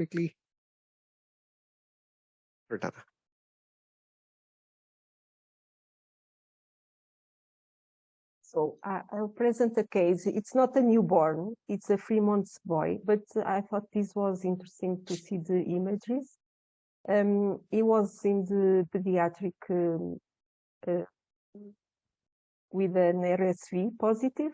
quickly? Rosanna. So I'll present a case. It's not a newborn, it's a 3 months boy, but I thought this was interesting to see the images. He was in the pediatric with an RSV positive.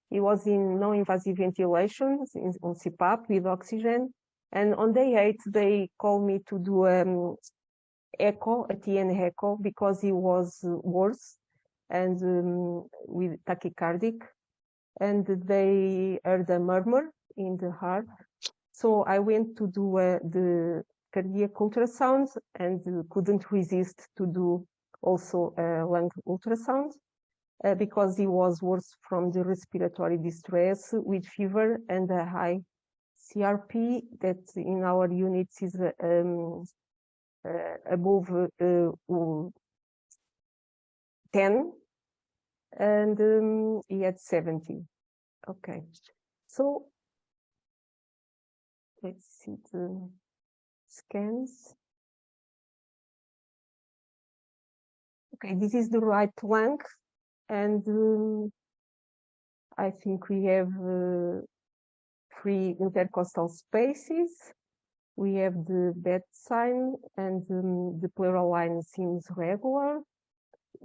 He was in non-invasive ventilation on CPAP with oxygen. And on day 8, they called me to do echo, a TN echo, because he was worse and with tachycardic. And they heard a murmur in the heart. So I went to do the cardiac ultrasound and couldn't resist to do also a lung ultrasound. Because he was worse from the respiratory distress with fever and a high CRP that in our units is above 10, and he had 70. Okay, so let's see the scans. Okay, this is the right lung. And I think we have 3 intercostal spaces. We have the bed sign, and the pleural line seems regular.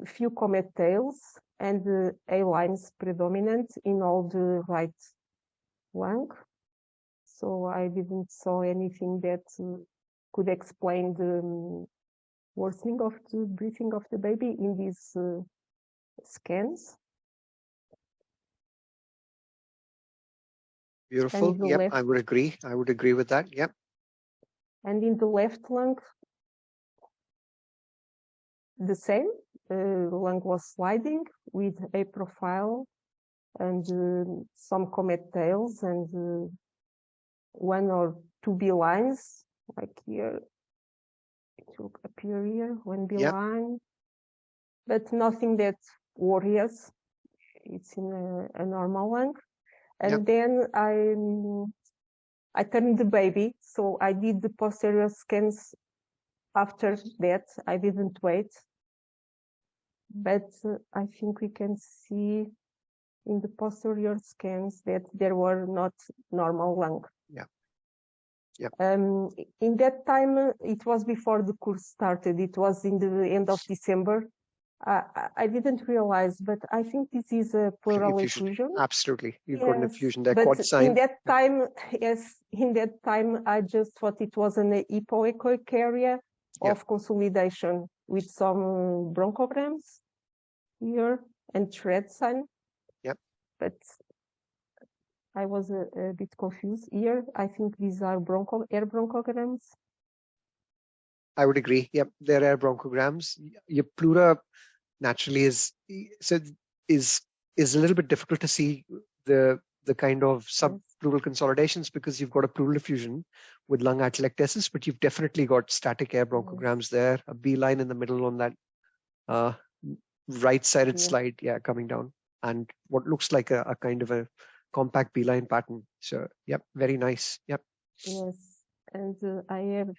A few comet tails, and the A lines predominant in all the right lung. So I didn't saw anything that could explain the worsening of the breathing of the baby in these scans. Beautiful. Yep, I would agree. I would agree with that. Yep. And in the left lung, the same. The lung was sliding with a profile and some comet tails and 1 or 2 B lines, like here. It will appear here, 1 B line, but nothing that worries. It's in a normal lung. And then I turned the baby, so I did the posterior scans after that. I didn't wait, but I think we can see in the posterior scans that there were not normal lung. In that time, it was before the course started. It was in the end of December. I didn't realize, but I think this is a pleural effusion. Absolutely. You've got an effusion there, but quad sign. In that time, in that time, I just thought it was an hypoechoic area of consolidation with some bronchograms here and thread sign. But I was a bit confused here. I think these are air bronchograms. I would agree. Yep, they're air bronchograms. Your pleura naturally is a little bit difficult to see the kind of subpleural consolidations because you've got a pleural effusion with lung atelectasis, but you've definitely got static air bronchograms there. A B line in the middle on that right-sided slide, coming down, and what looks like a kind of a compact B-line pattern. So, yep, very nice. Yep. Yes, and I have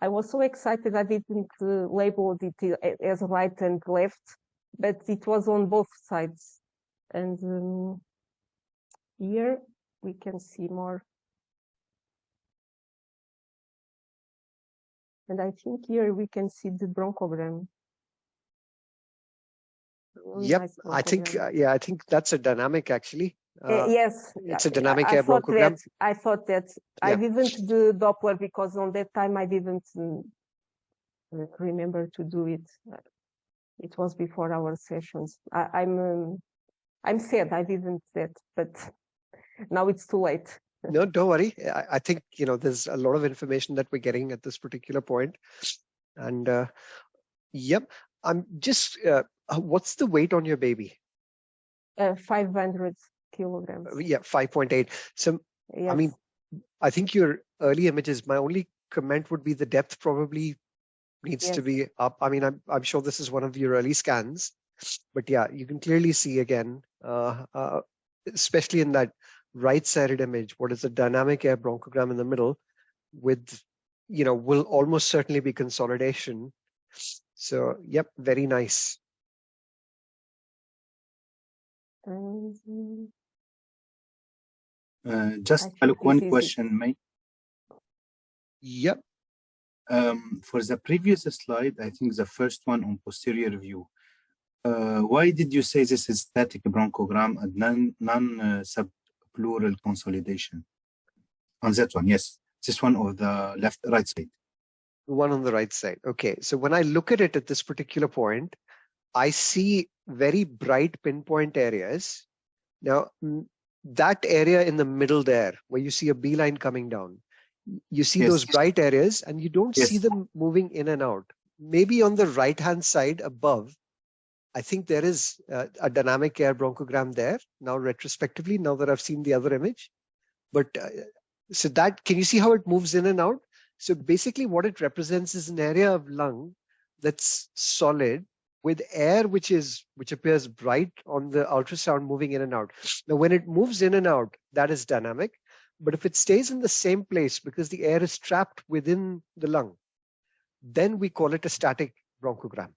I was so excited I didn't label it as right and left, but it was on both sides. And here we can see more. And I think here we can see the bronchogram. Yep, nice I think that's a dynamic actually. Yes, it's a dynamic air bronchogram. I thought that I didn't do Doppler because on that time I didn't remember to do it. It was before our sessions. I'm sad I didn't that, but now it's too late. No, don't worry. I think there's a lot of information that we're getting at this particular point, and yep. I'm just. What's the weight on your baby? 500 kilograms. Yeah, 5.8. So, I mean, I think your early images, my only comment would be the depth probably needs to be up. I mean, I'm sure this is one of your early scans, but yeah, you can clearly see again, especially in that right-sided image, what is a dynamic air bronchogram in the middle. with, will almost certainly be consolidation. So, yep, very nice. Just a one question, May. Yep. For the previous slide, I think the first one on posterior view, why did you say this is static bronchogram and non-subpleural consolidation? On that one, yes. This one or the right side? One on the right side. Okay. So when I look at it at this particular point, I see very bright pinpoint areas. Now, that area in the middle there, where you see a beeline coming down, you see those bright areas and you don't see them moving in and out. Maybe on the right-hand side above, I think there is a dynamic air bronchogram there now retrospectively, now that I've seen the other image. But so that, can you see how it moves in and out? So basically what it represents is an area of lung that's solid with air which appears bright on the ultrasound moving in and out. Now when it moves in and out, that is dynamic. But if it stays in the same place because the air is trapped within the lung, then we call it a static bronchogram.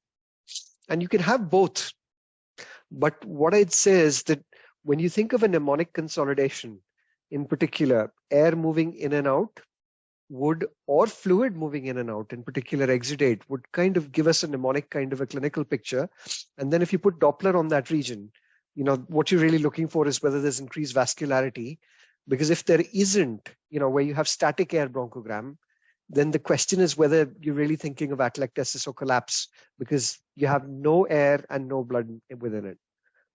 And you can have both. But what I'd say is that when you think of a mnemonic consolidation, in particular, air moving in and out would, or fluid moving in and out, in particular exudate, would kind of give us a mnemonic kind of a clinical picture. And then if you put Doppler on that region, what you're really looking for is whether there's increased vascularity. Because if there isn't, where you have static air bronchogram, then the question is whether you're really thinking of atelectasis or collapse, because you have no air and no blood within it.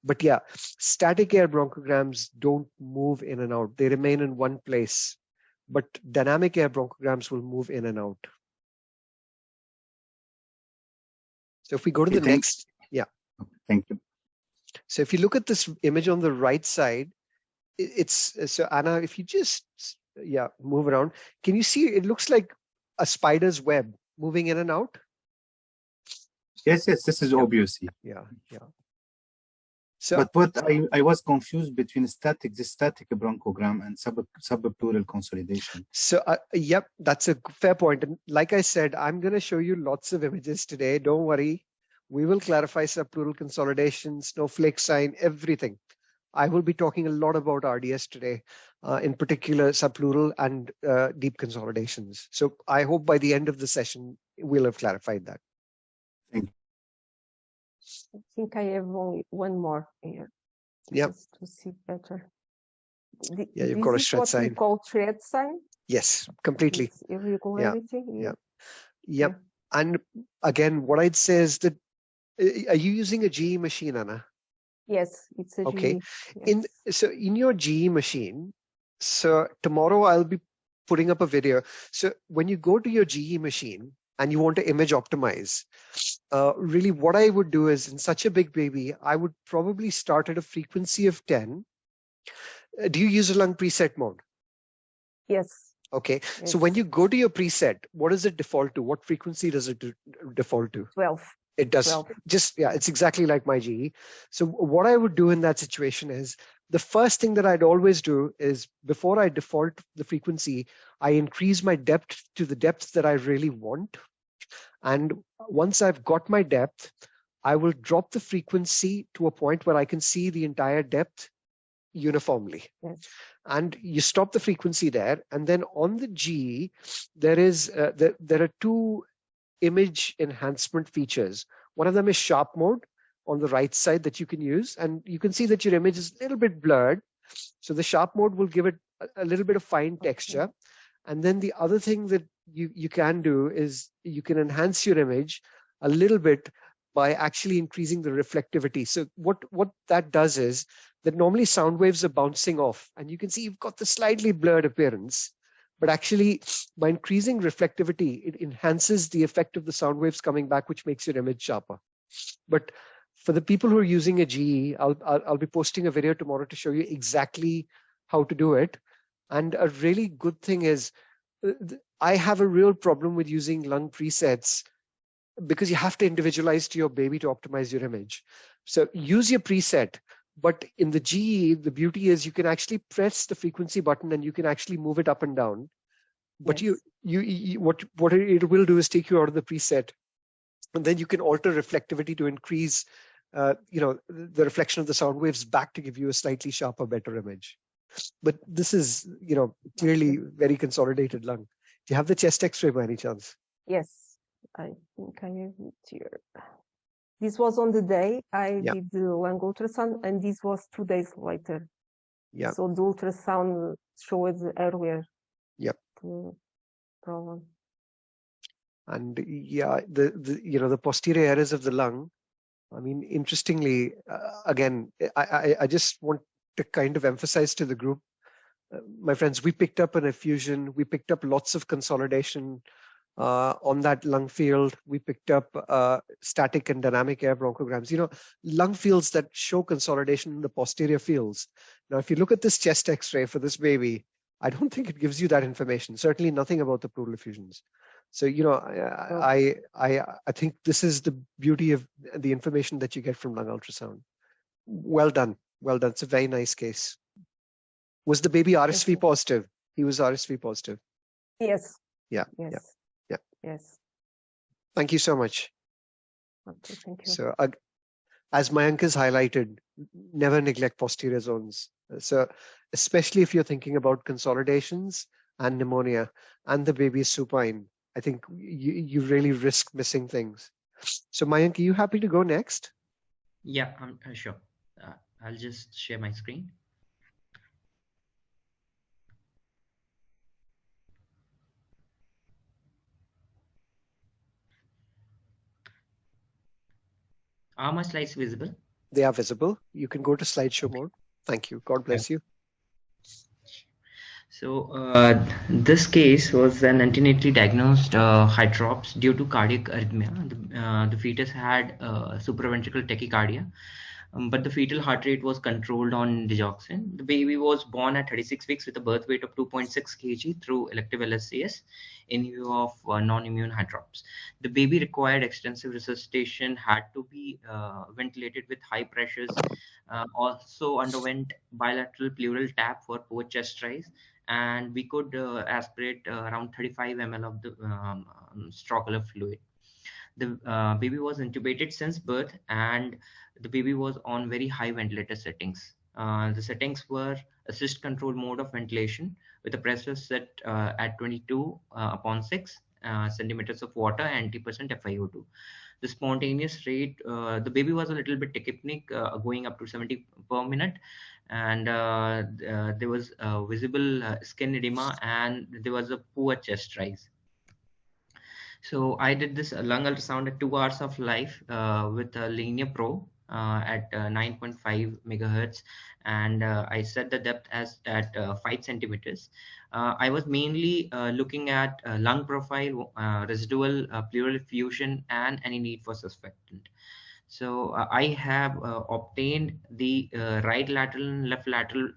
But yeah, static air bronchograms don't move in and out. They remain in one place. But dynamic air bronchograms will move in and out. So if we go to the next, Thank you. So if you look at this image on the right side, so Anna, if you just, move around, can you see, it looks like a spider's web moving in and out? Yes, this is obvious. Yeah. So, but what I was confused between the static bronchogram and subpleural consolidation. So, yep, that's a fair point. And like I said, I'm going to show you lots of images today. Don't worry. We will clarify subpleural consolidation, snowflake sign, everything. I will be talking a lot about RDS today, in particular subpleural and deep consolidations. So I hope by the end of the session, we'll have clarified that. Thank you. I think I have only one more here. Yeah. Just to see better. You've got a shred sign. What we call thread sign? Yes, completely. It's irregularity. Yep. And again, what I'd say is that, are you using a GE machine, Anna? Yes, it's a okay. GE. Yes. So in your GE machine, so tomorrow I'll be putting up a video. So when you go to your GE machine and you want to image optimize, really what I would do is, in such a big baby, I would probably start at a frequency of 10. Do you use a lung preset mode? Yes. Okay. Yes. So when you go to your preset, what does it default to? What frequency does it default to? 12. It does. 12. It's exactly like my GE. So what I would do in that situation is, the first thing that I'd always do is, before I default the frequency, I increase my depth to the depth that I really want. And once I've got my depth, I will drop the frequency to a point where I can see the entire depth uniformly. Yes. And you stop the frequency there. And then on the GE, there are two image enhancement features. One of them is sharp mode on the right side that you can use, and you can see that your image is a little bit blurred. So the sharp mode will give it a little bit of fine texture. And then the other thing that you can do is, you can enhance your image a little bit by actually increasing the reflectivity. So what that does is that normally sound waves are bouncing off, and you can see you've got the slightly blurred appearance. But actually, by increasing reflectivity, it enhances the effect of the sound waves coming back, which makes your image sharper. But for the people who are using a GE, I'll be posting a video tomorrow to show you exactly how to do it. And a really good thing is, I have a real problem with using lung presets, because you have to individualize to your baby to optimize your image. So use your preset. But in the GE, the beauty is you can actually press the frequency button and you can actually move it up and down. But Yes. what it will do is take you out of the preset, and then you can alter reflectivity to increase, the reflection of the sound waves back to give you a slightly sharper, better image. But this is, clearly very consolidated lung. Do you have the chest X-ray by any chance? Yes, I think I have it here. This was on the day I Yeah. did the lung ultrasound, and this was 2 days later. Yeah. So the ultrasound showed earlier. Yep. The problem. And yeah, the posterior areas of the lung. I mean, interestingly, again, I just want to kind of emphasize to the group, my friends, we picked up an effusion, we picked up lots of consolidation on that lung field. We picked up static and dynamic air bronchograms, lung fields that show consolidation in the posterior fields. Now, if you look at this chest X-ray for this baby, I don't think it gives you that information. Certainly nothing about the pleural effusions. So, I think this is the beauty of the information that you get from lung ultrasound. Well done. Well done. It's a very nice case. Was the baby RSV positive? He was RSV positive. Yes. Yeah. Yes. Yeah. Yeah. Yes. Thank you so much. Okay, thank you. So, as Mayank has highlighted, never neglect posterior zones. So, especially if you're thinking about consolidations and pneumonia, and the baby is supine, I think you really risk missing things. So, Mayank, are you happy to go next? Yeah, I'm sure. I'll just share my screen. Are my slides visible? They are visible. You can go to slideshow mode. Thank you. God bless you. So this case was an antenatally diagnosed hydrops due to cardiac arrhythmia. The fetus had supraventricular tachycardia, but the fetal heart rate was controlled on digoxin. The baby was born at 36 weeks with a birth weight of 2.6 kg through elective LSCS in view of non-immune hydrops. The baby required extensive resuscitation, had to be ventilated with high pressures, also underwent bilateral pleural tap for poor chest rise, and we could aspirate around 35 ml of the strokeal fluid. The baby was intubated since birth, and the baby was on very high ventilator settings. The settings were assist control mode of ventilation with a pressure set at 22/6 centimeters of water and 80% FiO2. The spontaneous rate, the baby was a little bit tachypnic, going up to 70 per minute, and there was visible skin edema, and there was a poor chest rise. So I did this lung ultrasound at 2 hours of life with a linear probe at 9.5 megahertz, and I set the depth as at 5 centimeters. I was mainly looking at lung profile, residual pleural effusion, and any need for suspectant. So I have obtained the right lateral and left lateral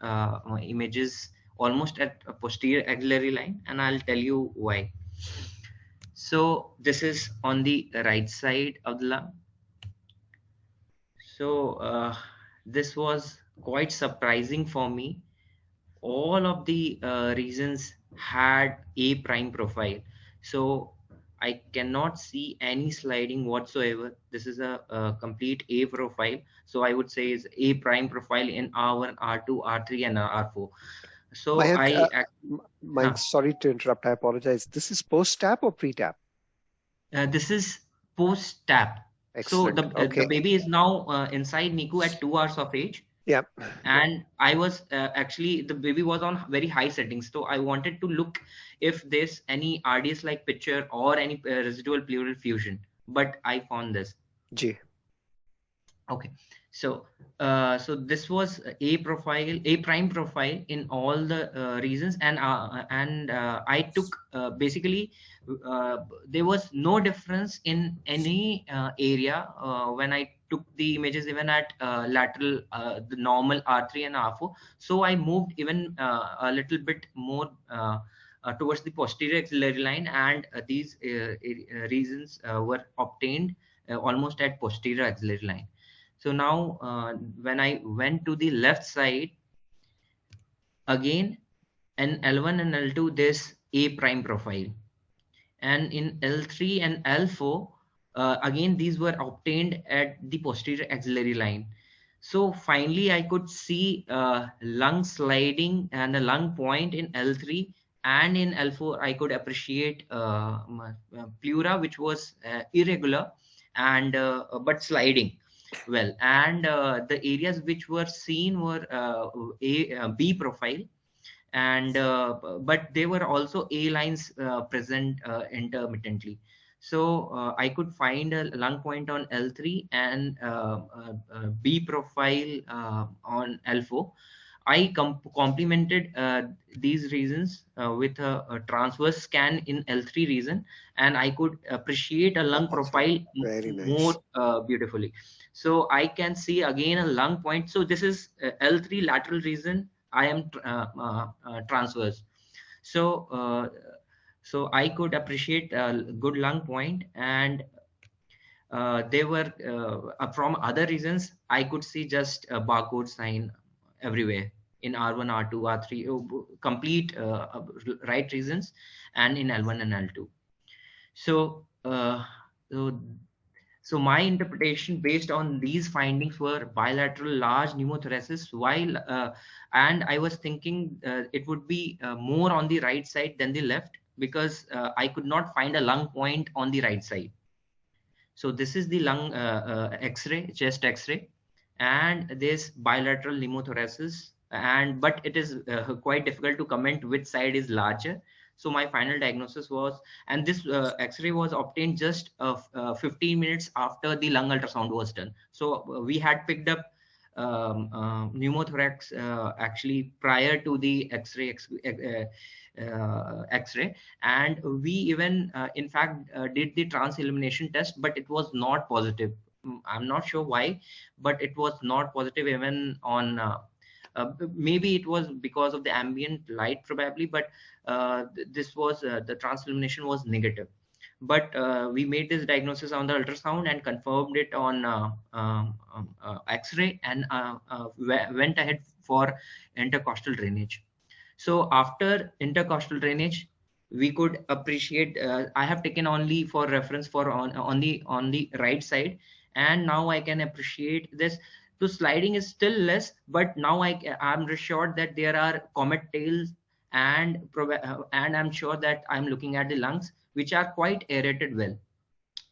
images almost at a posterior axillary line, and I'll tell you why. So this is on the right side of the lung. So this was quite surprising for me. All of the reasons had A prime profile. So I cannot see any sliding whatsoever. This is a complete A profile. So I would say is A prime profile in R1, R2, R3, and R4. So Mayank, Mike, sorry to interrupt. I apologize. This is post-tap or pre-tap? This is post-tap. So the baby is now inside NICU at 2 hours of age. Yeah. And I was actually, the baby was on very high settings. So I wanted to look if there's any RDS like picture or any residual pleural effusion. But I found this. G. Okay. So this was A prime profile in all the reasons, and I took basically there was no difference in any area when I took the images even at lateral, the normal R3 and R4. So I moved even a little bit more towards the posterior axillary line, and these reasons were obtained almost at posterior axillary line. So now when I went to the left side, again in L1 and L2, there's A prime profile. And in L3 and L4, again, these were obtained at the posterior axillary line. So finally, I could see lung sliding and a lung point in L3, and in L4, I could appreciate pleura, which was irregular and but sliding well. And the areas which were seen were B profile, and but there were also A lines present intermittently. So I could find a lung point on L3 and B profile on L4. I complemented these regions with a transverse scan in L3 region, and I could appreciate a lung profile Very nice. more beautifully. So I can see again a lung point. So this is L3 lateral region. I am transverse. So so I could appreciate a good lung point, and they were from other reasons. I could see just a barcode sign everywhere in R1, R2, R3, complete right reasons, and in L1 and L2. So so so my interpretation based on these findings were bilateral large pneumothoraces, while and I was thinking it would be more on the right side than the left, because I could not find a lung point on the right side. So this is the lung X-ray, chest X-ray, and there's bilateral pneumothoraces, and but it is quite difficult to comment which side is larger. So my final diagnosis was, and this X-ray was obtained just 15 minutes after the lung ultrasound was done. So we had picked up pneumothorax actually prior to the X-ray, and we even in fact did the trans-elimination test, but it was not positive. I'm not sure why, but it was not positive even on maybe it was because of the ambient light probably, but this was the trans-elimination was negative. But we made this diagnosis on the ultrasound and confirmed it on X-ray, and went ahead for intercostal drainage. So after intercostal drainage, we could appreciate. I have taken only for reference for on the right side, and now I can appreciate this. So sliding is still less, but now I'm reassured that there are comet tails, and I'm sure that I'm looking at the lungs, which are quite aerated well,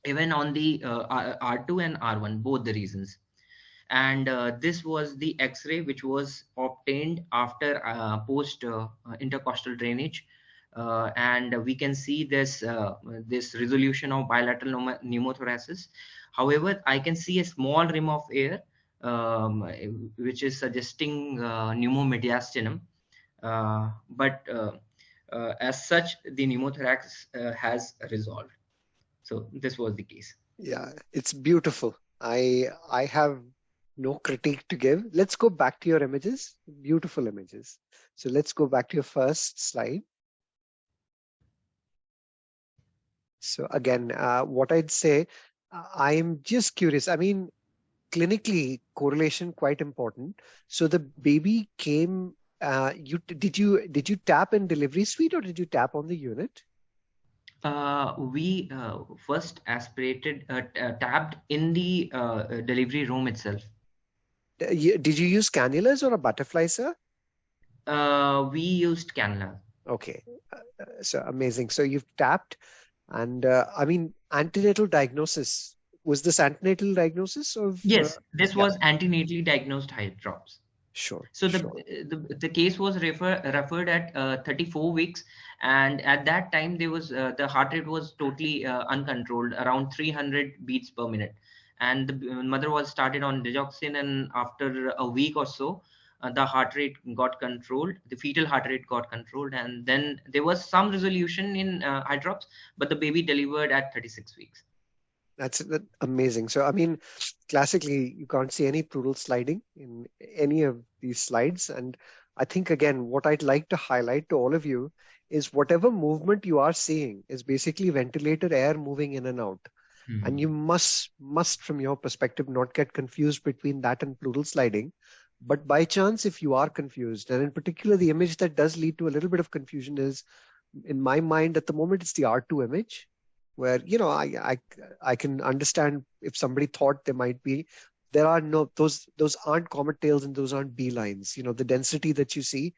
even on the R2 and R1, both the reasons. And this was the X-ray which was obtained after post intercostal drainage, and we can see this this resolution of bilateral pneumothoraces. However, I can see a small rim of air, which is suggesting pneumomediastinum, but as such, the pneumothorax has resolved. So this was the case. Yeah, it's beautiful. I have no critique to give. Let's go back to your images. Beautiful images. So let's go back to your first slide. So again, what I'd say, I'm just curious. I mean, clinically, correlation quite important. So the baby came. Did you tap in delivery suite, or did you tap on the unit? We first aspirated, tapped in the delivery room itself. Did you use cannulas or a butterfly, sir? We used cannula. Okay, so amazing. So you've tapped, and I mean, antenatal diagnosis. Was this antenatal diagnosis of? Yes, this was antenatally diagnosed hydrops. Sure. So the case was referred at 34 weeks, and at that time there was the heart rate was totally uncontrolled, around 300 beats per minute, and the mother was started on digoxin, and after a week or so, the heart rate got controlled, the fetal heart rate got controlled, and then there was some resolution in hydrops, but the baby delivered at 36 weeks. That's amazing. So, I mean, classically, you can't see any pleural sliding in any of these slides. And I think, again, what I'd like to highlight to all of you is whatever movement you are seeing is basically ventilated air moving in and out. Mm-hmm. And you must, from your perspective, not get confused between that and pleural sliding. But by chance, if you are confused, and in particular, the image that does lead to a little bit of confusion is in my mind at the moment, it's the R2 image, where, you know, I can understand if somebody thought there might be. There are no, those aren't comet tails and those aren't B lines. You know, the density that you see,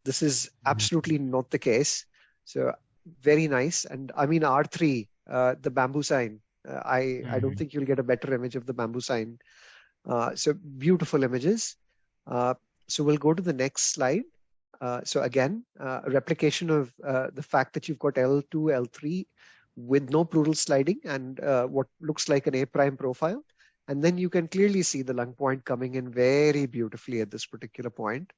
this is absolutely not the case. So very nice. And I mean, R3, the bamboo sign. I don't think you'll get a better image of the bamboo sign. So beautiful images. So we'll go to the next slide. So again, a replication of the fact that you've got L2, L3 with no pleural sliding and what looks like an A prime profile. And then you can clearly see the lung point coming in very beautifully at this particular point.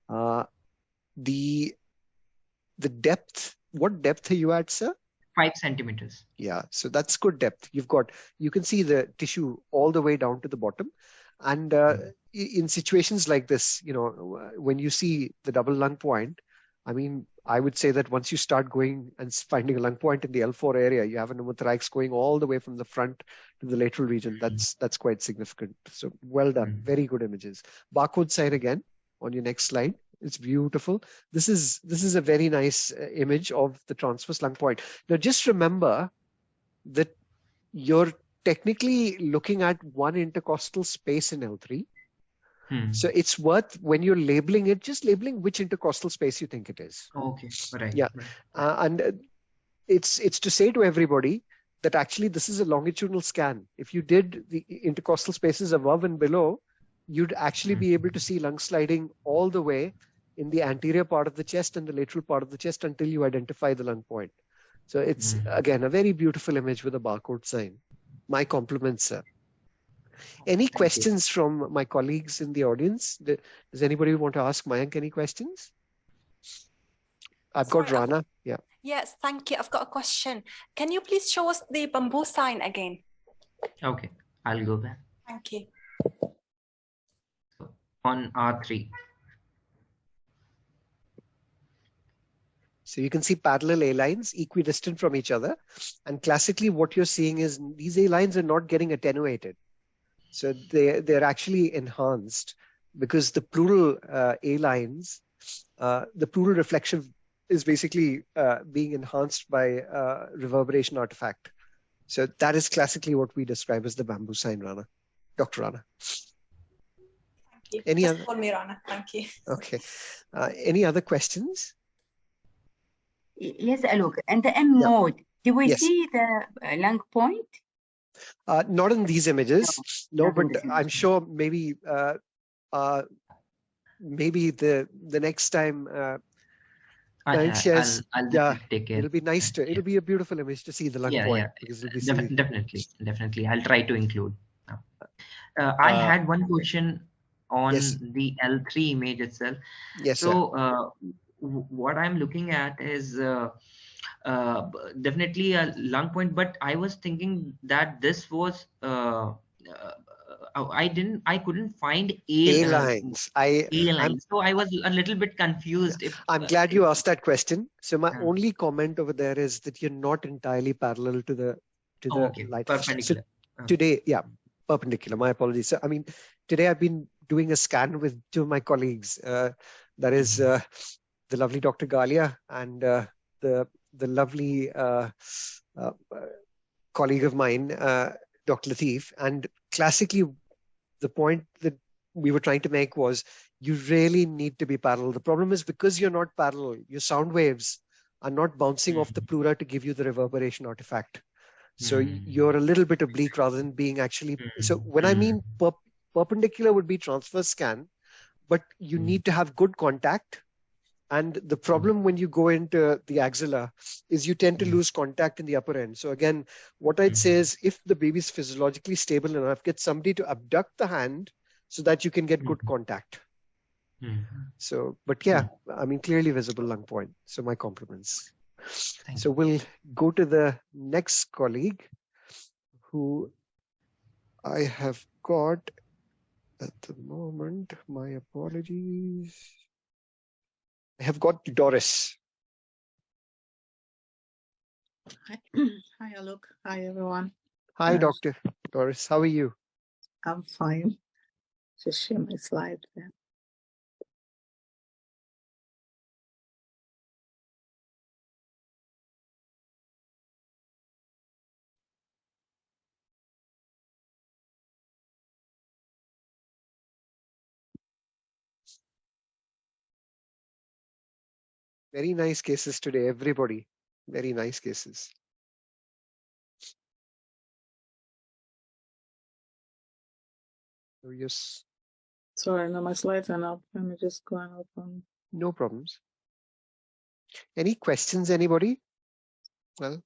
The depth, what depth are you at, sir? 5 centimeters. Yeah, so that's good depth. You can see the tissue all the way down to the bottom. And in situations like this, you know, when you see the double lung point, I mean, I would say that once you start going and finding a lung point in the L4 area, you have a pneumothorax going all the way from the front to the lateral region. That's quite significant. So well done. Very good images. Barcode sign again on your next slide. It's beautiful. This is a very nice image of the transverse lung point. Now, just remember that you're technically looking at one intercostal space in L3. So it's worth, when you're labeling it, just labeling which intercostal space you think it is. Okay, right. Yeah, and it's to say to everybody that actually this is a longitudinal scan. If you did the intercostal spaces above and below, you'd actually be able to see lung sliding all the way in the anterior part of the chest and the lateral part of the chest until you identify the lung point. So it's, again, a very beautiful image with a barcode sign. My compliments, sir. Any questions from my colleagues in the audience? Does anybody want to ask Mayank any questions? I've got Rana. Yeah. Yes, thank you. I've got a question. Can you please show us the bamboo sign again? Okay, I'll go back. Thank you. On R3. So you can see parallel A lines equidistant from each other. And classically, what you're seeing is these A lines are not getting attenuated. So they're actually enhanced because the pleural A lines, the pleural reflection is basically being enhanced by reverberation artifact. So that is classically what we describe as the bamboo sign, Rana. Dr. Rana. Thank you. Just call me Rana. Thank you. Okay. Any other questions? Yes, Alok. And the M mode, do we see the lung point? Not in these images, no, but I'm sure maybe maybe the next time I'll take it. It'll be nice to, it'll be a beautiful image to see the lung point. Because it'll be definitely. I'll try to include. I had one question on the L3 image itself. Yes, so what I'm looking at is definitely a lung point, but I was thinking that this was I couldn't find A lines. So I was a little bit confused. I'm glad you asked that question. So my only comment over there is that you're not entirely parallel to the line. Perpendicular. So today, perpendicular. My apologies. So I mean, today I've been doing a scan with two of my colleagues. That is the lovely Dr. Galia and the lovely colleague of mine, Dr. Latif. And classically, the point that we were trying to make was you really need to be parallel. The problem is because you're not parallel, your sound waves are not bouncing off the pleura to give you the reverberation artifact. So you're a little bit oblique rather than being actually. So when I mean perpendicular would be transverse scan, but you need to have good contact. And the problem when you go into the axilla is you tend to lose contact in the upper end. So again, what I'd say is if the baby is physiologically stable enough, get somebody to abduct the hand so that you can get good contact. So, but yeah, I mean, clearly visible lung point. So my compliments. So we'll go to the next colleague who I have got at the moment. My apologies. I have got Doris. Hi, Alok. Hi, everyone. Hi, Dr. Doris. How are you? I'm fine. Just share my slide there. Very nice cases today, everybody. Very nice cases. Oh, yes. Sorry, no, my slides are up. Let me just go and open. No problems. Any questions, anybody? Well,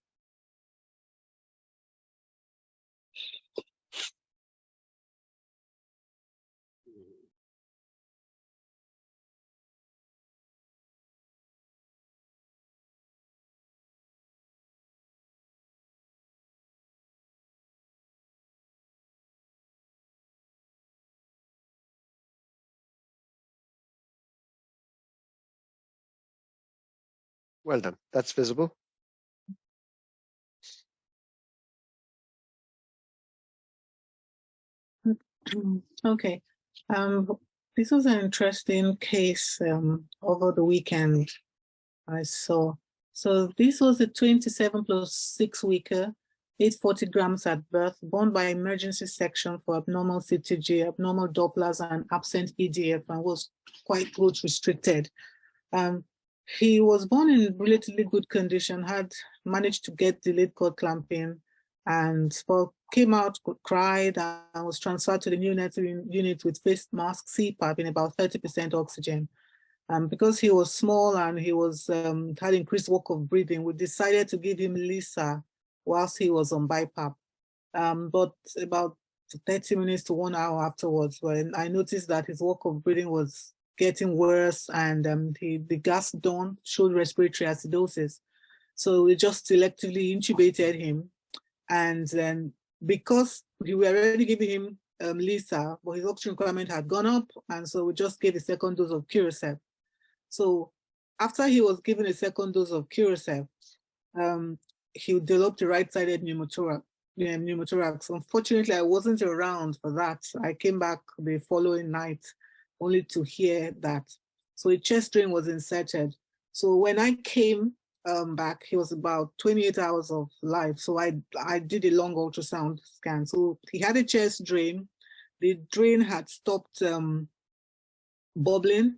well done. That's visible. Okay. This was an interesting case over the weekend I saw. So this was a 27 plus 6 weeker, 840 grams at birth, born by emergency section for abnormal CTG, abnormal Dopplers, and absent EDF, and was quite growth restricted. He was born in relatively good condition, had managed to get delayed cord clamping, and came out, cried, and was transferred to the neonatal unit with face mask, CPAP, in about 30% oxygen. Because he was small and he was had increased work of breathing, we decided to give him Lisa whilst he was on BiPAP. But about 30 minutes to 1 hour afterwards, when I noticed that his work of breathing was getting worse and the gas dawn showed respiratory acidosis. So we just selectively intubated him. And then because we were already giving him Lisa, but his oxygen requirement had gone up, and so we just gave a second dose of Curacef. So after he was given a second dose of Curacef, he developed a right-sided pneumothorax. Unfortunately, I wasn't around for that. I came back the following night only to hear that. So a chest drain was inserted. So when I came back, he was about 28 hours of life. So I did a long ultrasound scan. So he had a chest drain. The drain had stopped bubbling.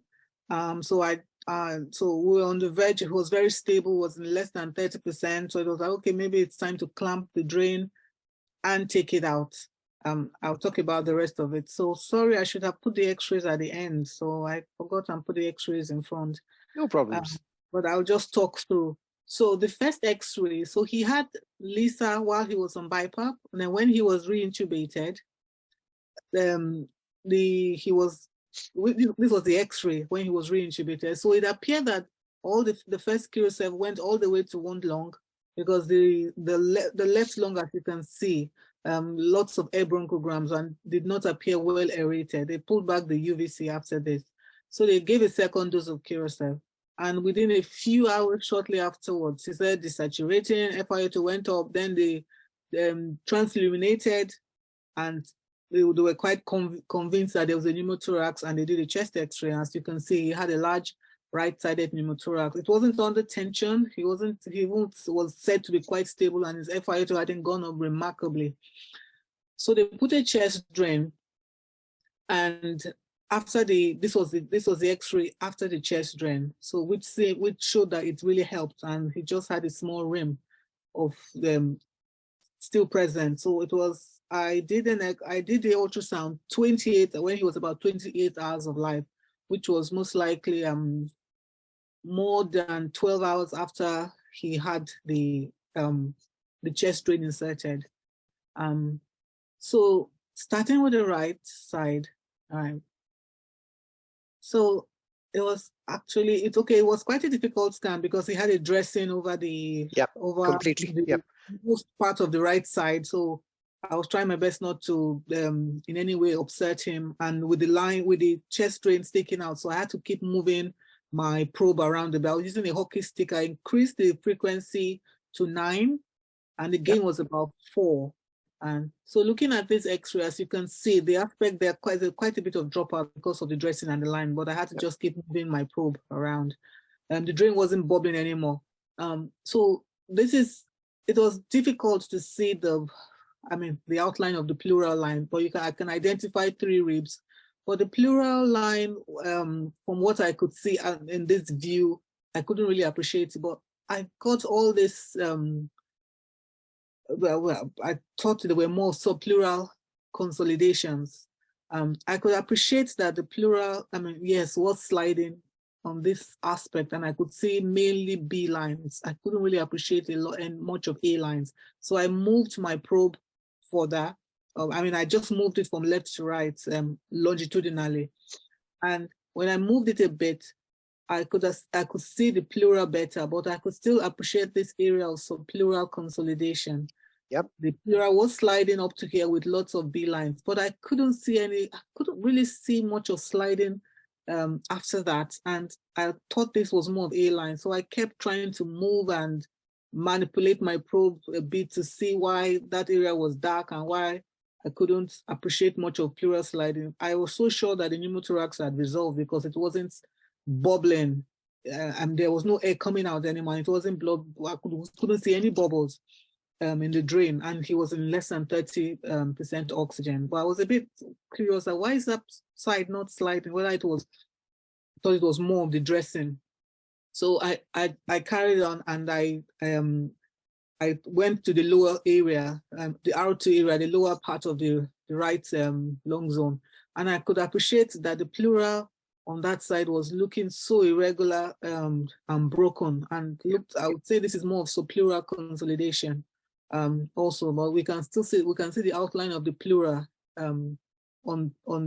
So we were on the verge. It was very stable, was in less than 30%. So it was like, okay, maybe it's time to clamp the drain and take it out. I'll talk about the rest of it. So sorry, I should have put the x-rays at the end. So I forgot and put the x-rays in front. No problems. But I'll just talk through. So the first x-ray, so he had Lisa while he was on BiPAP. And then when he was reintubated, this was the x-ray when he was reintubated. So it appeared that all the first Curacef went all the way to one lung, because the left lung, as you can see, lots of air bronchograms and did not appear well aerated. They pulled back the UVC after this. So they gave a second dose of Curacef. And within a few hours shortly afterwards, he started desaturating, FiO2 went up, then they transilluminated, and they were quite convinced that there was a pneumothorax, and they did a chest x-ray. As you can see, he had a large right-sided pneumothorax. It wasn't under tension. He was said to be quite stable, and his FiO2 hadn't gone up remarkably. So they put a chest drain, and after this was the x-ray after the chest drain. So which showed that it really helped, and he just had a small rim of them still present. So it was, I did the ultrasound when he was about 28 hours of life, which was most likely more than 12 hours after he had the chest drain inserted. So starting with the right side, so it was actually, it was quite a difficult scan because he had a dressing over most part of the right side. So I was trying my best not to in any way upset him, and with the chest drain sticking out. So I had to keep moving my probe around the bell using a hockey stick. I increased the frequency to 9, and the gain was about 4. And so looking at this x-ray, as you can see, the aspect there quite a bit of dropout because of the dressing and the line, but I had to just keep moving my probe around. And the drain wasn't bubbling anymore. So it was difficult to see the outline of the pleural line, but I can identify 3 ribs. But the pleural line, from what I could see in this view, I couldn't really appreciate it, but I got all this, well, I thought there were more subpleural consolidations. I could appreciate that the pleural, yes, was sliding on this aspect, and I could see mainly B lines. I couldn't really appreciate a lot and much of A lines. So I moved my probe for that. I just moved it from left to right, longitudinally. And when I moved it a bit, I could see the pleural better, but I could still appreciate this area of subpleural consolidation. Yep. The pleural was sliding up to here with lots of B lines, but I couldn't really see much of sliding after that. And I thought this was more of A line. So I kept trying to move and manipulate my probe a bit to see why that area was dark and why I couldn't appreciate much of pleural sliding. I was so sure that the pneumothorax had resolved because it wasn't bubbling and there was no air coming out anymore. It wasn't blood. I couldn't see any bubbles in the drain, and he was in less than 30% oxygen. But I was a bit curious, why is that side not sliding? Whether I thought it was more of the dressing. So I carried on, and I went to the lower area, the R2 area, the lower part of the right lung zone, and I could appreciate that the pleural on that side was looking so irregular and broken, and I would say this is more of subpleural consolidation also, but we can see the outline of the pleura on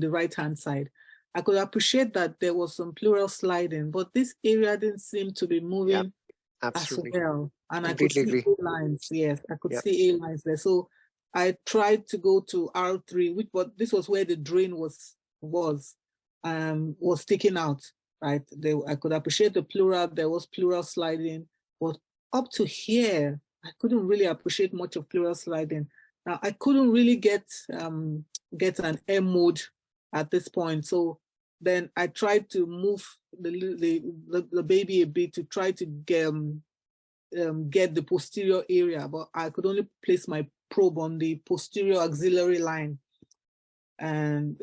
the right hand side. I could appreciate that there was some pleural sliding, but this area didn't seem to be moving as well. And I could see A lines. Yes, I could see A lines there. So I tried to go to R3, this was where the drain was sticking out, right? I could appreciate the pleural. There was pleural sliding, but up to here, I couldn't really appreciate much of pleural sliding. Now I couldn't really get an M mode at this point. So then I tried to move the baby a bit to try to get the posterior area, but I could only place my probe on the posterior axillary line and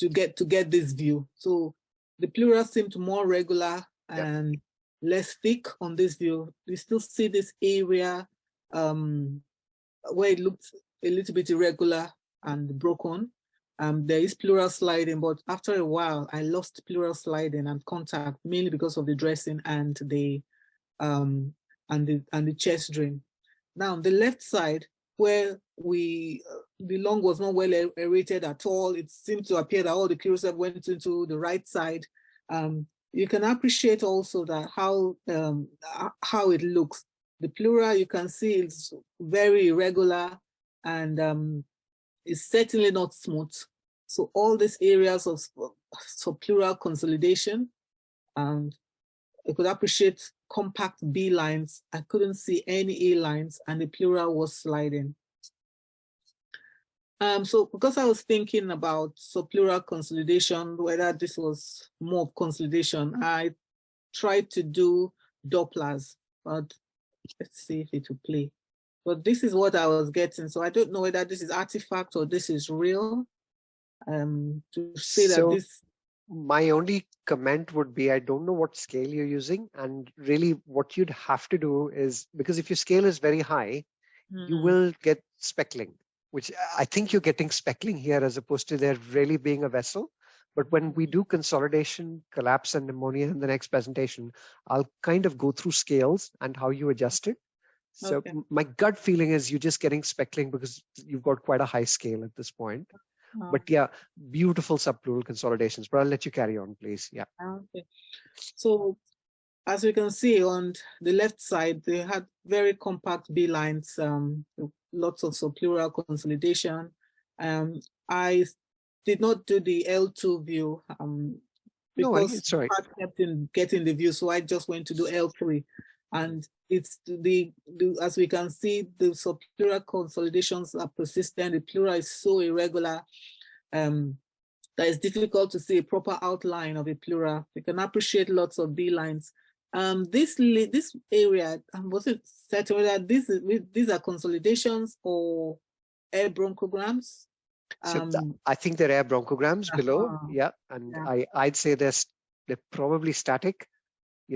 to get this view. So the pleural seemed more regular and less thick on this view. We still see this area where it looked a little bit irregular and broken. There is pleural sliding, but after a while, I lost pleural sliding and contact, mainly because of the dressing and the chest drain. Now, on the left side, where the lung was not well aerated at all, it seemed to appear that all the curoseph went into the right side. You can appreciate also that how it looks. The pleura, you can see it's very irregular and it's certainly not smooth. So all these areas of subpleural consolidation, I could appreciate compact B lines. I couldn't see any A lines, and the pleura was sliding. So because I was thinking about subpleural consolidation, whether this was more of consolidation, I tried to do Dopplers, but let's see if it will play. But this is what I was getting. So I don't know whether this is artifact or this is real. To say that this. My only comment would be, I don't know what scale you're using, and really what you'd have to do is, because if your scale is very high, you will get speckling, which I think you're getting speckling here as opposed to there really being a vessel. But when we do consolidation, collapse, and pneumonia in the next presentation, I'll kind of go through scales and how you adjust it. So my gut feeling is you're just getting speckling because you've got quite a high scale at this point. But yeah, beautiful subpleural consolidations. But I'll let you carry on, please. Yeah. Okay. So as we can see on the left side, they had very compact B lines, lots of subpleural consolidation. I did not do the L2 view because I kept getting the view, so I just went to do L3. And it's as we can see, the subpleural consolidations are persistent. The pleura is so irregular that it's difficult to see a proper outline of a pleura. You can appreciate lots of B lines. This area, I wasn't certain whether these are consolidations or air bronchograms. So I think they're air bronchograms below. Yeah, and I'd say they're probably static.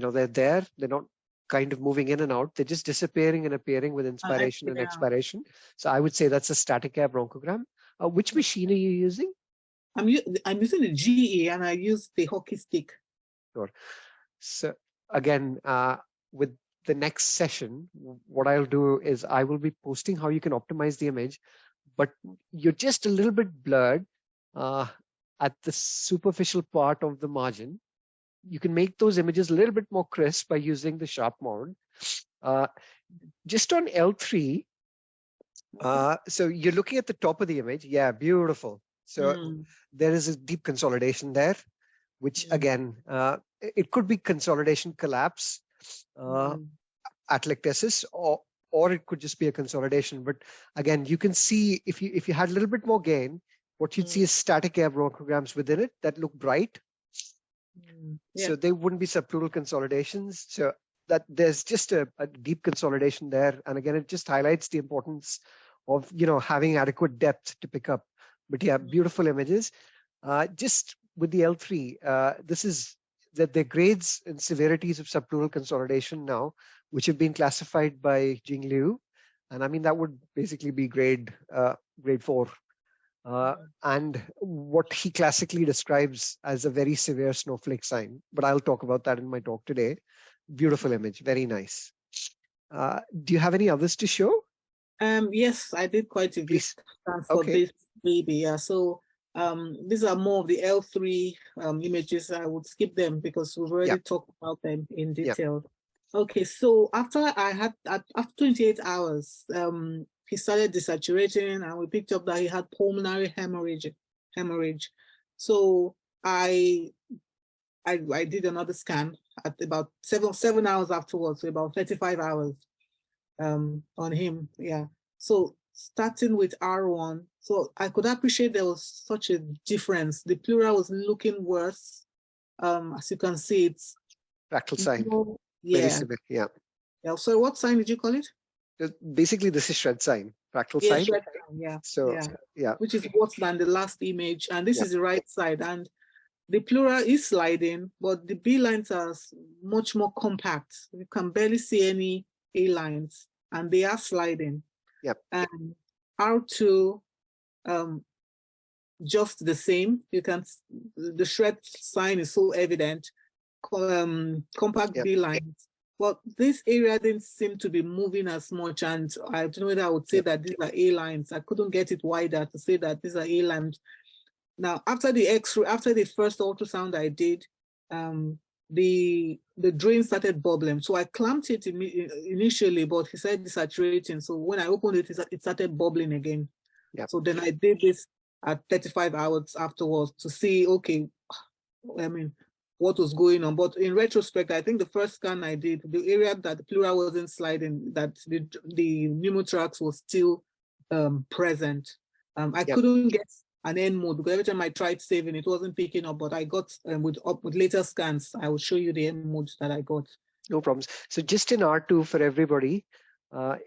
they're there. They're not kind of moving in and out. They're just disappearing and appearing with inspiration and expiration. So I would say that's a static air bronchogram. Which machine are you using? I'm using a GE, and I use the hockey stick. Sure. So again, with the next session, what I'll do is I will be posting how you can optimize the image, but you're just a little bit blurred at the superficial part of the margin. You can make those images a little bit more crisp by using the sharp mode. Just on L3, so you're looking at the top of the image. Yeah, beautiful. So there is a deep consolidation there, which again, it could be consolidation collapse, atelectasis, or it could just be a consolidation. But again, you can see if you had a little bit more gain, what you'd see is static air bronchograms within it that look bright. So they wouldn't be subpleural consolidations. So that there's just a deep consolidation there. And again, it just highlights the importance of, having adequate depth to pick up. But yeah, beautiful images. Just with the L3, this is that the grades and severities of subpleural consolidation now, which have been classified by Jing Liu. And I mean, that would basically be grade 4. And what he classically describes as a very severe snowflake sign. But I'll talk about that in my talk today. Beautiful image, very nice. Do you have any others to show? Yes, I did quite a bit for this baby. Yeah, so these are more of the L3 images. I would skip them because we've already talked about them in detail. Okay, so after 28 hours, he started desaturating, and we picked up that he had pulmonary hemorrhage. So I did another scan at about seven hours afterwards, so about 35 hours on him. Yeah. So starting with R1, so I could appreciate there was such a difference. The pleural was looking worse. As you can see, it's fractal sign. Yeah. Yeah. So what sign did you call it? Basically, this is shred sign, fractal sign. Shred sign, yeah. So yeah, which is worse than the last image, and this is the right side, and the pleural is sliding, but the B lines are much more compact. You can barely see any A lines, and they are sliding. Yep. And R2, just the same. You can, the shred sign is so evident. Compact B lines. But this area didn't seem to be moving as much, and I don't know whether I would say that these are A lines. I couldn't get it wider to say that these are A lines. Now, after the X-ray, after the first ultrasound I did, the drain started bubbling. So I clamped it initially, but he said desaturating. So when I opened it, it started bubbling again. Yep. So then I did this at 35 hours afterwards to see, okay, I mean, what was going on. But in retrospect, I think the first scan I did, the area that the pleural wasn't sliding, that the pneumothorax was still present. I couldn't get an end mode because every time I tried saving, it wasn't picking up. But I got with later scans, I will show you the end modes that I got. No problems. So just in R2 for everybody, I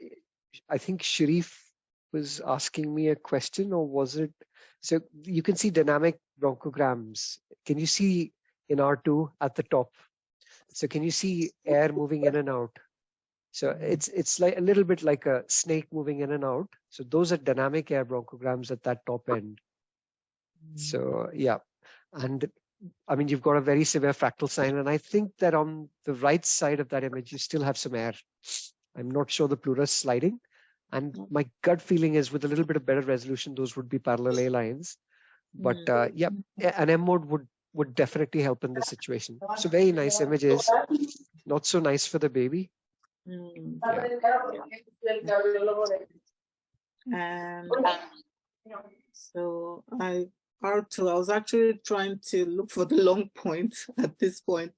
think Sharif was asking me a question, or was it? So you can see dynamic bronchograms. Can you see in R2 at the top? So can you see air moving in and out? So it's like a little bit like a snake moving in and out. So those are dynamic air bronchograms at that top end. So yeah, and I mean, you've got a very severe fractal sign, and I think that on the right side of that image, you still have some air. I'm not sure the pleural is sliding, and my gut feeling is with a little bit of better resolution, those would be parallel A lines. But yeah, an M mode would definitely help in this situation. So very nice images, not so nice for the baby. Yeah. And so I was actually trying to look for the long point at this point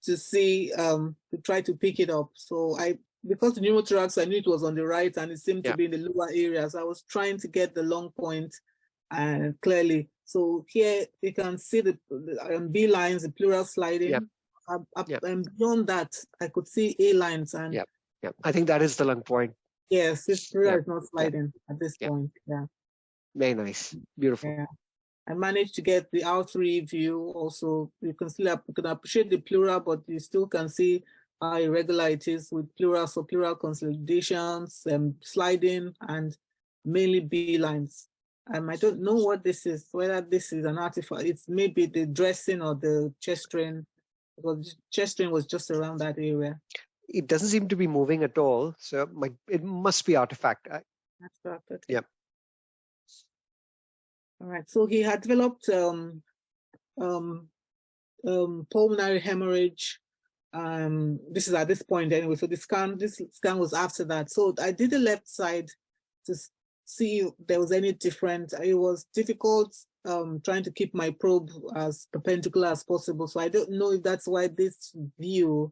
to see, to try to pick it up. So because the pneumothorax, I knew it was on the right and it seemed to be in the lower areas. I was trying to get the long point clearly. So here you can see the B lines, the pleural sliding. And beyond that, I could see A lines. And I think that is the lung point. Yes, this pleural is not sliding at this point. Yeah. Very nice. Beautiful. Yeah. I managed to get the R3 view. Also, you can appreciate the pleural, but you still can see how irregular it is with pleural, so pleural consolidations, sliding, and mainly B lines. I don't know what this is, whether this is an artifact. It's maybe the dressing or the chest drain, because the chest drain was just around that area. It doesn't seem to be moving at all, so it must be artifact. That's correct. Okay. Yeah. All right. So he had developed pulmonary hemorrhage. This is at this point anyway. So this scan was after that. So I did the left side to see if there was any difference. It was difficult trying to keep my probe as perpendicular as possible. So I don't know if that's why this view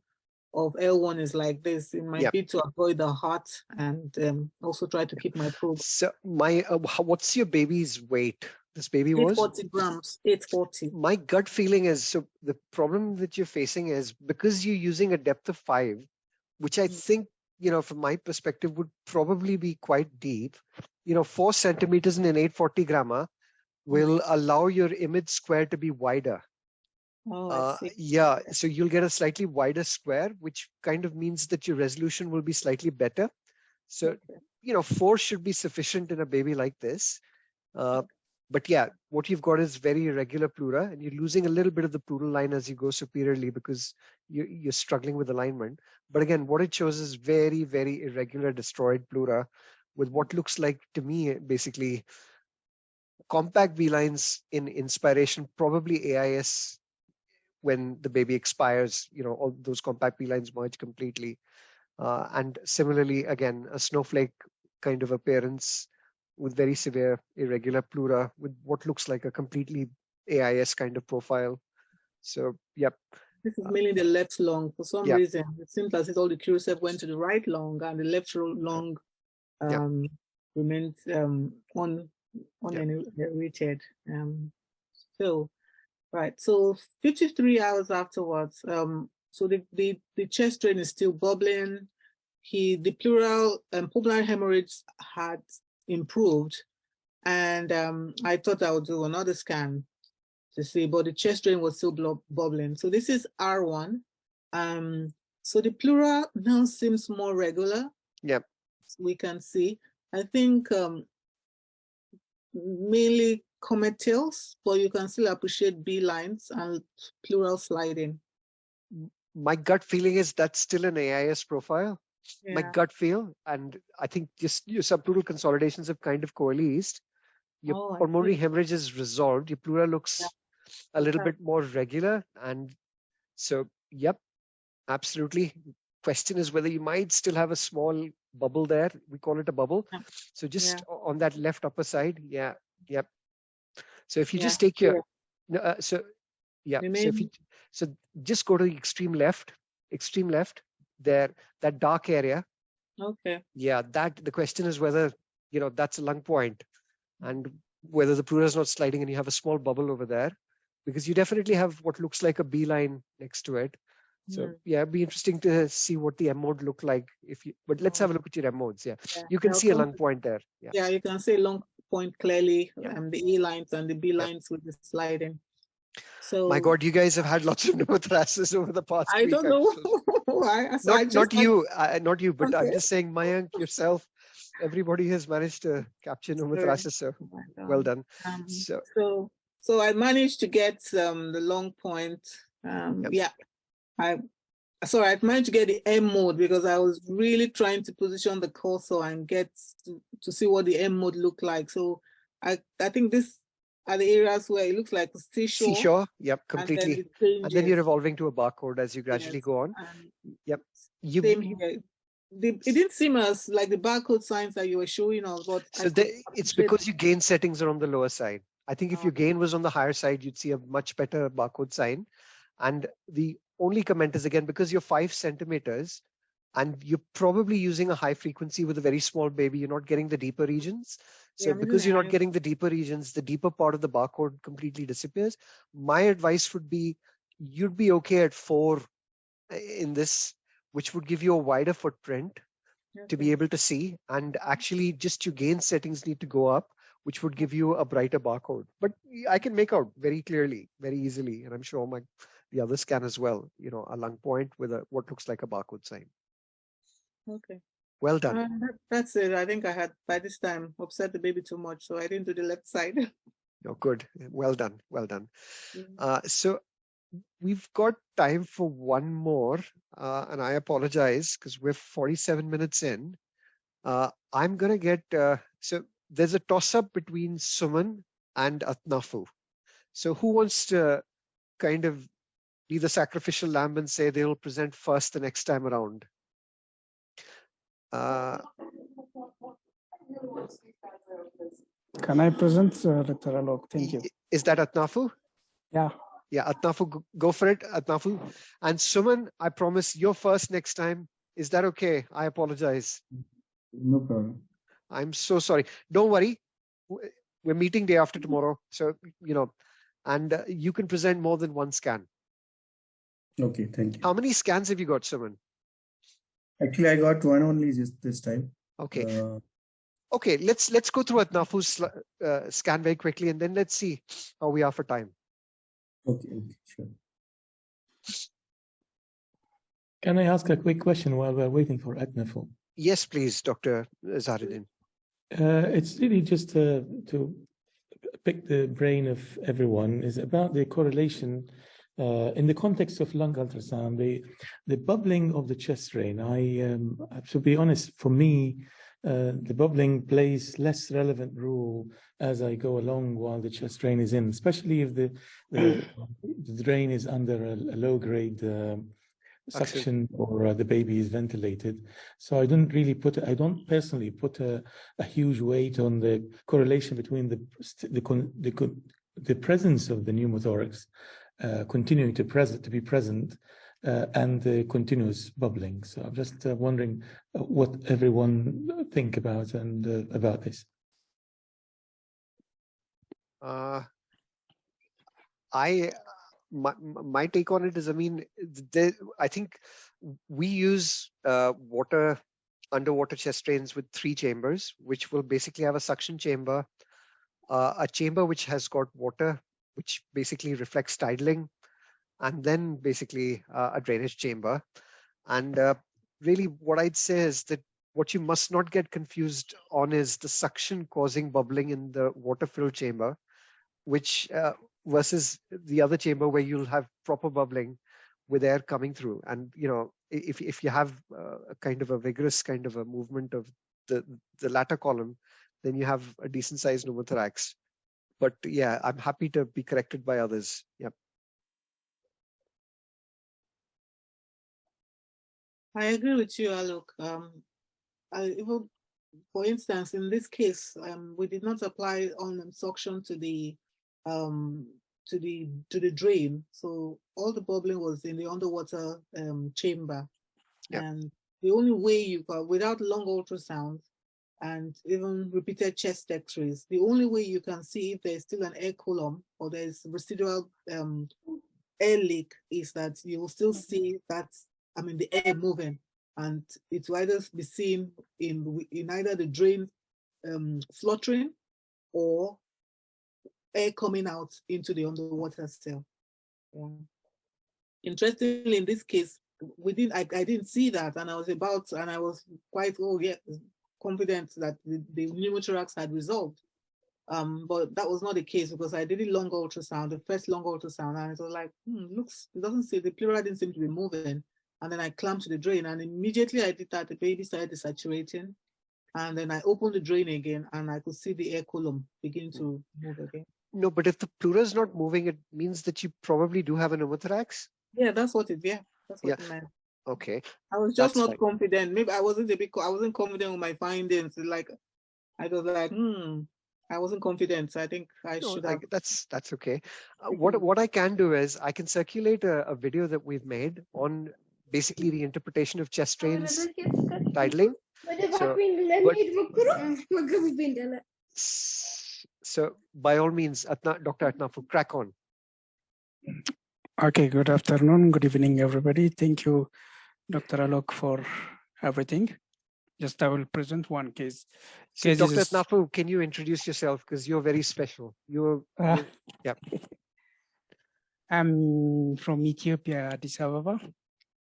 of L1 is like this. It might be to avoid the heart and also try to keep my probe. So what's your baby's weight? This baby was 840 grams. 840. My gut feeling is, so the problem that you're facing is because you're using a depth of 5, which I think, from my perspective would probably be quite deep. 4 centimeters in an 840 gramma will allow your image square to be wider. Oh, I see. Yeah, so you'll get a slightly wider square, which kind of means that your resolution will be slightly better. So, 4 should be sufficient in a baby like this. But yeah, what you've got is very irregular pleura, and you're losing a little bit of the pleural line as you go superiorly because you're struggling with alignment. But again, what it shows is very, very irregular destroyed pleura with what looks like, to me, basically compact V lines in inspiration, probably AIS when the baby expires, all those compact V lines merge completely. And similarly, again, a snowflake kind of appearance with very severe irregular pleura with what looks like a completely AIS kind of profile. So, yep. This is mainly the left lung. For some reason, it seems as if all the curicep went to the right lung and the left lung remains uninnervated. So, right. So 53 hours afterwards, so the chest drain is still bubbling. The pleural and pulmonary hemorrhage had improved, and I thought I would do another scan to see, but the chest drain was still bubbling. So this is R1. So the pleural now seems more regular. Yep. We can see, I think mainly cometails, but you can still appreciate B lines and pleural sliding. My gut feeling is that's still an AIS profile. Yeah. My gut feel, and I think just your subpleural consolidations have kind of coalesced. Your pulmonary hemorrhage is resolved. Your pleura looks a little bit more regular, and so yep, absolutely. Question is whether you might still have a small bubble there. We call it a bubble. So just on that left upper side, yep. So if you just take your, so if you just go to the extreme left there, that dark area. Okay. Yeah, the question is whether that's a lung point, and whether the pleura is not sliding and you have a small bubble over there, because you definitely have what looks like a B line next to it. So it'd be interesting to see what the M mode look like but let's have a look at your M modes. You can see a lung point there. Yeah, you can see a lung point clearly, the E lines and the B lines with the sliding. So my God, you guys have had lots of pneumothoraxes over the past week. I don't know why. Not you, but I'm just saying, Mayank, yourself, everybody has managed to capture pneumothoraxes. So well done. So I managed to get the long point. I managed to get the M mode because I was really trying to position the cursor and get to see what the M mode looked like. So I think this are the areas where it looks like a seashore. Seashore, yep, completely. And then you're evolving to a barcode as you gradually go on. Yep. It didn't seem as like the barcode signs that you were showing us, but so it's because your gain settings are on the lower side. I think if your gain was on the higher side, you'd see a much better barcode sign. And the only comment is, again, because you're 5 centimeters and you're probably using a high frequency with a very small baby, you're not getting the deeper regions. So because you're not getting the deeper regions, the deeper part of the barcode completely disappears. My advice would be, you'd be okay at 4 in this, which would give you a wider footprint to be able to see. And actually just your gain settings need to go up, which would give you a brighter barcode. But I can make out very clearly, very easily, and I'm sure the other scan as well, a lung point with what looks like a barcode sign. Okay. Well done. That's it. I think I had, by this time, upset the baby too much, so I didn't do the left side. Oh, good. Well done. Well done. So we've got time for one more, and I apologize because we're 47 minutes in. I'm going to get, so there's a toss-up between Suman and Atnafu. So who wants to kind of be the sacrificial lamb and say they'll present first the next time around? Can I present, Dr. Alok? Thank you. Is that Atnafu? Yeah. Yeah, Atnafu, go for it, Atnafu. And Suman, I promise you're first next time. Is that okay? I apologize. No problem. I'm so sorry. Don't worry. We're meeting day after tomorrow. So, and you can present more than one scan. Okay, thank you. How many scans have you got, Suman? Actually, I got one only just this time. Okay. Okay, let's go through Atnafu's scan very quickly, and then let's see how we are for time. Okay, sure. Can I ask a quick question while we're waiting for Atnafu? Yes, please, Dr. Zaharuddin. It's really just to pick the brain of everyone is about the correlation in the context of lung ultrasound, the bubbling of the chest drain. To be honest, for me, the bubbling plays less relevant role as I go along while the chest drain is in, especially if the drain is under a low-grade suction or the baby is ventilated. So I don't personally put a huge weight on the correlation between the presence of the pneumothorax continuing to be present and the continuous bubbling. So I'm just wondering what everyone think about about this. My take on it is, I think we use underwater chest drains with 3 chambers, which will basically have a suction chamber, a chamber which has got water, which basically reflects tidling, and then basically a drainage chamber. And really what I'd say is that what you must not get confused on is the suction causing bubbling in the water-filled chamber, which versus the other chamber where you'll have proper bubbling with air coming through. And if you have a kind of a vigorous kind of a movement of the latter column, then you have a decent sized pneumothorax. But yeah, I'm happy to be corrected by others. Yep. I agree with you, Alok. For instance, in this case, we did not apply on suction to the drain, so all the bubbling was in the underwater chamber. Yep. And the only way you got, without long ultrasound and even repeated chest X-rays, the only way you can see if there's still an air column or there's residual air leak is that you will still see that, the air moving, and it will either be seen in either the drain fluttering or air coming out into the underwater cell. Yeah. Interestingly, in this case, I didn't see that, and I was quite confident that the pneumothorax had resolved. But that was not the case because I did a long ultrasound, the first long ultrasound, and it was like, it doesn't see, the pleura didn't seem to be moving. And then I clamped the drain, and immediately I did that, the baby started desaturating. And then I opened the drain again, and I could see the air column begin to move again. No, but if the pleura is not moving, it means that you probably do have a pneumothorax? Yeah, that's what it meant. Okay. I was just not confident. Maybe I wasn't confident with my findings. Like, I was like, I wasn't confident. So I think I should have. That's okay. What I can do is I can circulate a video that we've made on basically the interpretation of chest drains tidling. So by all means, Dr. Atnafu, crack on. Okay, good afternoon, good evening, everybody. Thank you, Dr. Alok, for everything. Just I will present one case. So, Case Dr. is, Nafu, can you introduce yourself? Because you're very special. Yeah. I'm from Ethiopia, Addis Ababa.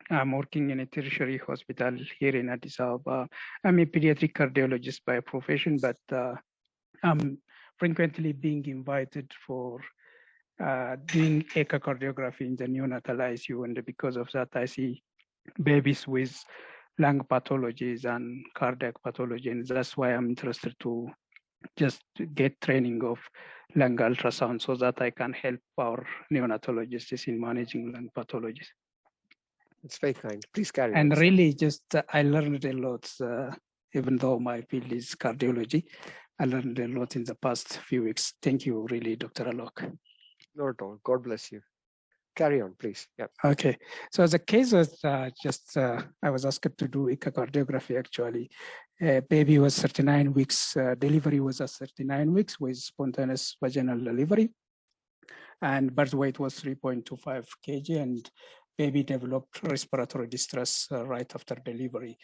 I'm working in a tertiary hospital here in Addis Ababa. I'm a pediatric cardiologist by profession, but I'm frequently being invited for doing echocardiography in the neonatal ICU, and because of that, I see babies with lung pathologies and cardiac pathology, and that's why I'm interested to just get training of lung ultrasound so that I can help our neonatologists in managing lung pathologies. It's very kind. Please carry on. And really, just I learned a lot, even though my field is cardiology. I learned a lot in the past few weeks. Thank you, really, Dr. Alok. Not at all. God bless you. Carry on, please. Yeah. Okay. So the case was I was asked to do echocardiography actually. Baby was 39 weeks. Delivery was at 39 weeks with spontaneous vaginal delivery. And birth weight was 3.25 kg, and baby developed respiratory distress right after delivery.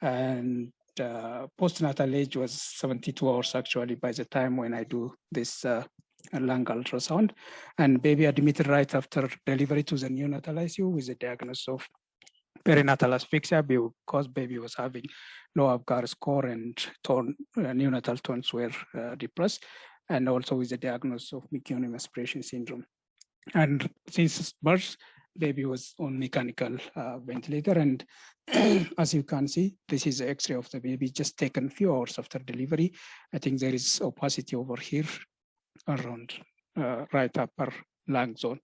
And postnatal age was 72 hours actually by the time when I do this lung ultrasound. And baby admitted right after delivery to the neonatal ICU with a diagnosis of perinatal asphyxia because baby was having low Apgar score and neonatal tones were depressed, and also with a diagnosis of meconium aspiration syndrome. And since birth, baby was on mechanical ventilator. And as you can see, this is the X-ray of the baby just taken a few hours after delivery. I think there is opacity over here around right upper lung zone.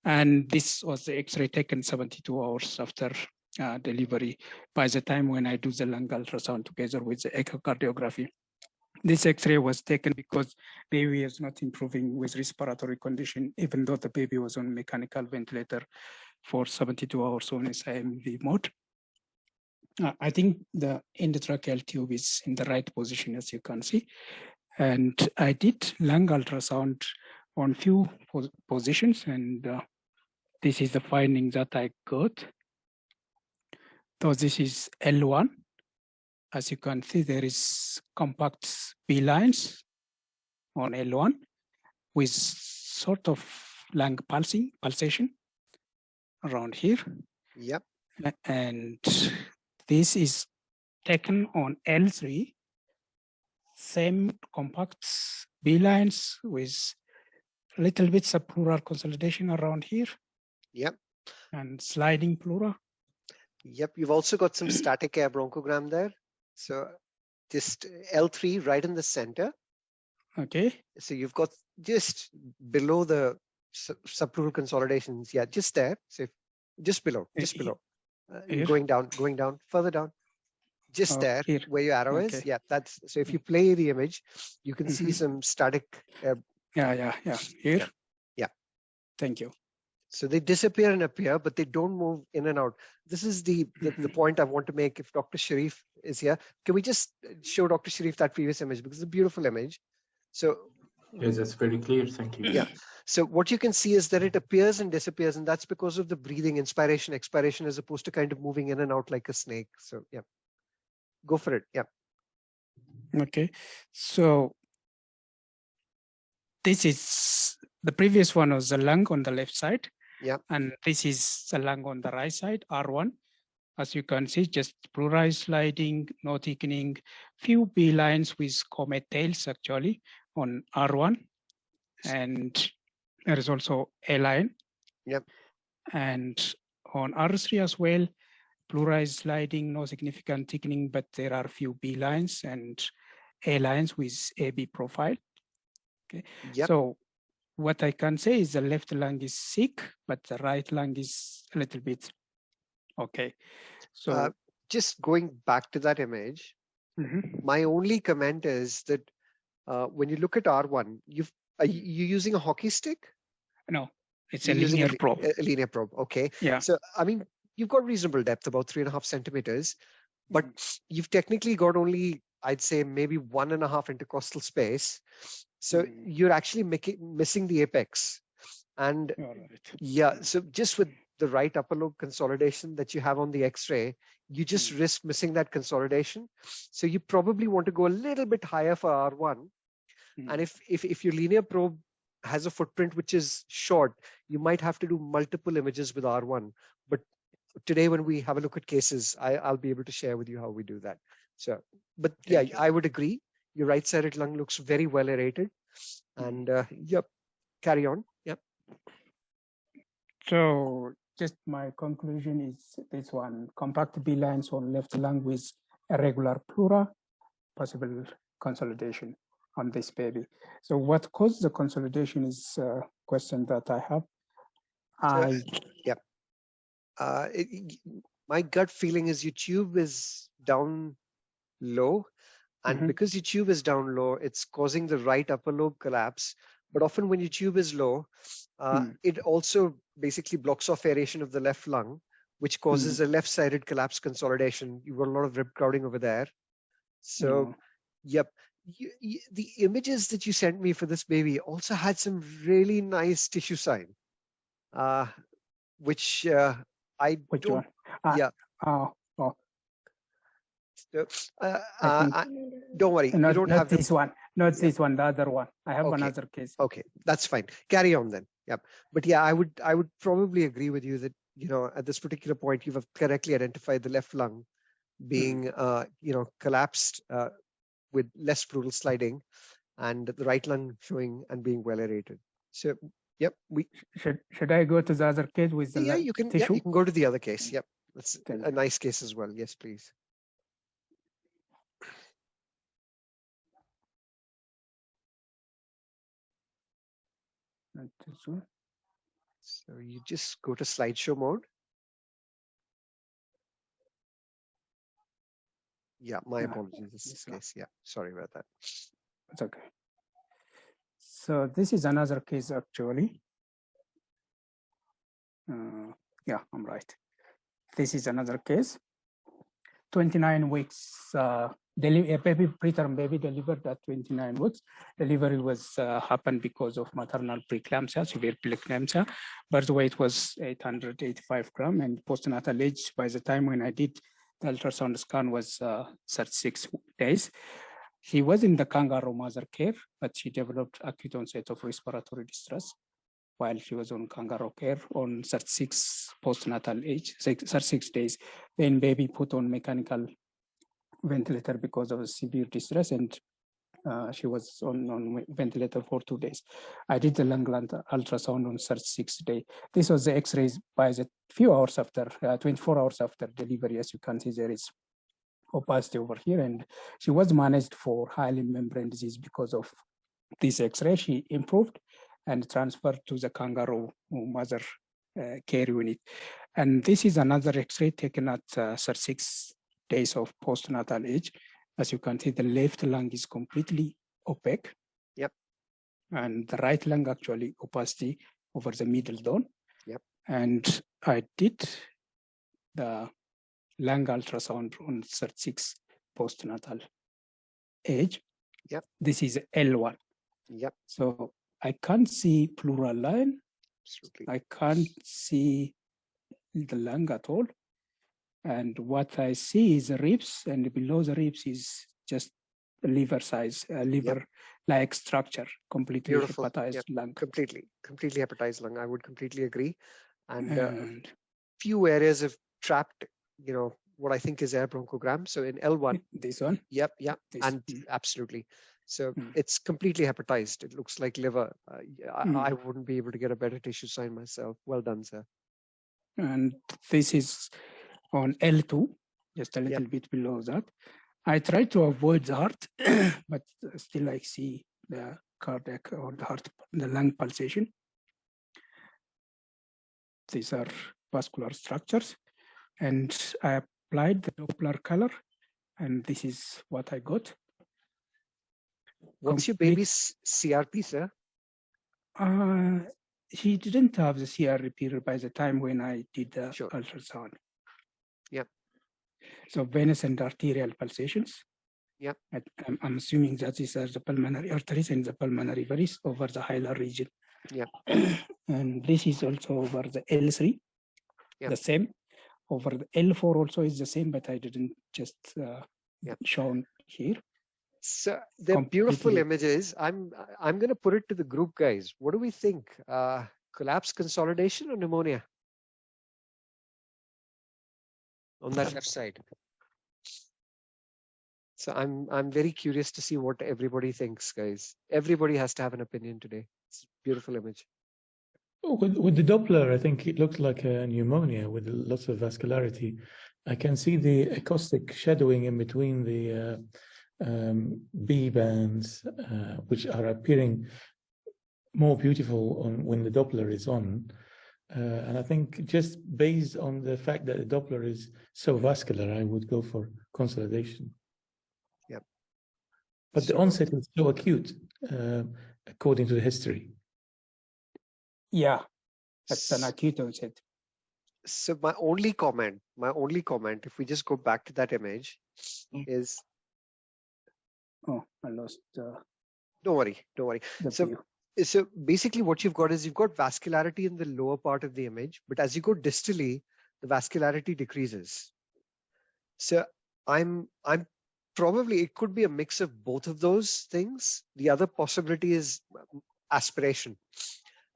And this was the X-ray taken 72 hours after delivery by the time when I do the lung ultrasound together with the echocardiography. This X-ray was taken because baby is not improving with respiratory condition, even though the baby was on mechanical ventilator for 72 hours on SIMV mode. I think the endotracheal tube is in the right position, as you can see. And I did lung ultrasound on few positions, and this is the finding that I got. So this is L1. As you can see, there is compact B lines on L1 with sort of lung pulsation around here. Yep. And this is taken on L3, same compact B lines with little bits of pleural consolidation around here. Yep. And sliding pleura. Yep. You've also got some static air bronchogram there. So just L3 right in the center. Okay. So you've got just below the subpleural consolidations. Yeah, just there. So just below. Going down, further down. Just there, here. where your arrow is. Yeah, that's so. If you play the image, you can see some static. Yeah. Here. Yeah. Thank you. So they disappear and appear, but they don't move in and out. This is the point I want to make. If Dr. Sharif is here, can we just show Dr. Sharif that previous image, because it's a beautiful image. So yes, that's very clear. Thank you. Yeah. So what you can see is that it appears and disappears, and that's because of the breathing, inspiration, expiration, as opposed to kind of moving in and out like a snake. So yeah, go for it. Yeah. Okay. So this is the previous one was the lung on the left side. Yeah. And this is the lung on the right side, R1. As you can see, just pleural sliding, no thickening, few B lines with comet tails actually on R1. And there is also a line. Yep. And on R3 as well, pleural sliding, no significant thickening, but there are few B lines and A lines with AB profile. Okay. Yep. So what I can say is the left lung is sick, but the right lung is a little bit okay. So just going back to that image, my only comment is that when you look at R1, are you using a hockey stick? No, it's a linear probe. A linear probe. Okay. Yeah. So I mean, you've got reasonable depth, about 3.5 centimeters, but you've technically got only, I'd say, maybe 1.5 intercostal space. So you're actually missing the apex. And yeah, so just with the right upper lobe consolidation that you have on the X-ray, you just risk missing that consolidation. So you probably want to go a little bit higher for R1. And if your linear probe has a footprint which is short, you might have to do multiple images with R1. But today, when we have a look at cases, I'll be able to share with you how we do that. So, but yeah, I would agree. Your right-sided lung looks very well aerated. And yep, carry on. Yep. So just my conclusion is this one: compact B lines on left lung with irregular pleura, possible consolidation on this baby. So what caused the consolidation is a question that I have. Yep. My gut feeling is your tube is down low, and because your tube is down low, it's causing the right upper lobe collapse. But often when your tube is low, it also basically blocks off aeration of the left lung, which causes a left-sided collapse consolidation. You've got a lot of rib crowding over there. So, yep. The images that you sent me for this baby also had some really nice tissue sign, which I don't. Yeah. So, don't worry. Not, you don't not have this one. Not this one. The other one. I have another case. Okay, that's fine. Carry on then. Yep. But yeah, I would probably agree with you that at this particular point you've correctly identified the left lung being collapsed with less pleural sliding, and the right lung showing and being well aerated. So yep, we should I go to the other case with the you can tissue? Yeah, you can go to the other case. Yep, that's a nice case as well. Yes, please. So you just go to slideshow mode. Yeah, my apologies. This case. Yeah, sorry about that. It's okay. So this is another case actually. Yeah, I'm right. This is another case. 29 weeks. A baby, preterm baby delivered at 29 weeks. Delivery was happened because of maternal preeclampsia, severe preeclampsia. Birth weight was 885 grams, and postnatal age by the time when I did the ultrasound scan was 36 days. She was in the kangaroo mother care, but she developed acute onset of respiratory distress while she was on kangaroo care on 36 postnatal age, 36 days. Then baby put on mechanical ventilator because of severe distress, and she was on ventilator for 2 days. I did the lung ultrasound on 36th day. This was the X-rays by the few hours after, 24 hours after delivery. As you can see, there is opacity over here, and she was managed for highly membrane disease because of this X-ray. She improved and transferred to the kangaroo mother care unit. And this is another X-ray taken at 36 days of postnatal age. As you can see, the left lung is completely opaque. Yep. And the right lung actually opacity over the middle zone. Yep. And I did the lung ultrasound on 36 postnatal age. Yep. This is L1. Yep. So I can't see pleural line. Absolutely. I can't see the lung at all. And what I see is the ribs, and below the ribs is just a liver size, liver-like structure, completely Beautiful. hepatized lung. Completely hepatized lung. I would completely agree. And few areas of trapped, what I think is air bronchogram. So in L1. This one? Yep. Absolutely. So it's completely hepatized. It looks like liver. I wouldn't be able to get a better tissue sign myself. Well done, sir. And this is on L2, just a little bit below that. I try to avoid the heart, but still I see the cardiac or the heart, the lung pulsation. These are vascular structures. And I applied the Doppler color, and this is what I got. What's your baby's CRP, sir? She didn't have the CRP by the time when I did the ultrasound. Yep. So venous and arterial pulsations. Yep. I'm assuming that these are the pulmonary arteries and the pulmonary veins over the hilar region. Yep. And this is also over the L3. the same. Over the L4 also is the same, but I didn't just shown here. So they're beautiful images. I'm going to put it to the group, guys. What do we think? Collapse, consolidation, or pneumonia? On that left side. So I'm very curious to see what everybody thinks, guys. Everybody has to have an opinion today. It's a beautiful image. With the Doppler, I think it looks like a pneumonia with lots of vascularity. I can see the acoustic shadowing in between the B bands, which are appearing more beautiful when the Doppler is on. And I think just based on the fact that the Doppler is so vascular, I would go for consolidation. Yep. But the onset is so acute, according to the history. Yeah, that's an acute onset. So my only comment, if we just go back to that image, is. Oh, I lost. Don't worry. So basically what you've got is you've got vascularity in the lower part of the image, but as you go distally, the vascularity decreases. So I'm probably, it could be a mix of both of those things. The other possibility is aspiration.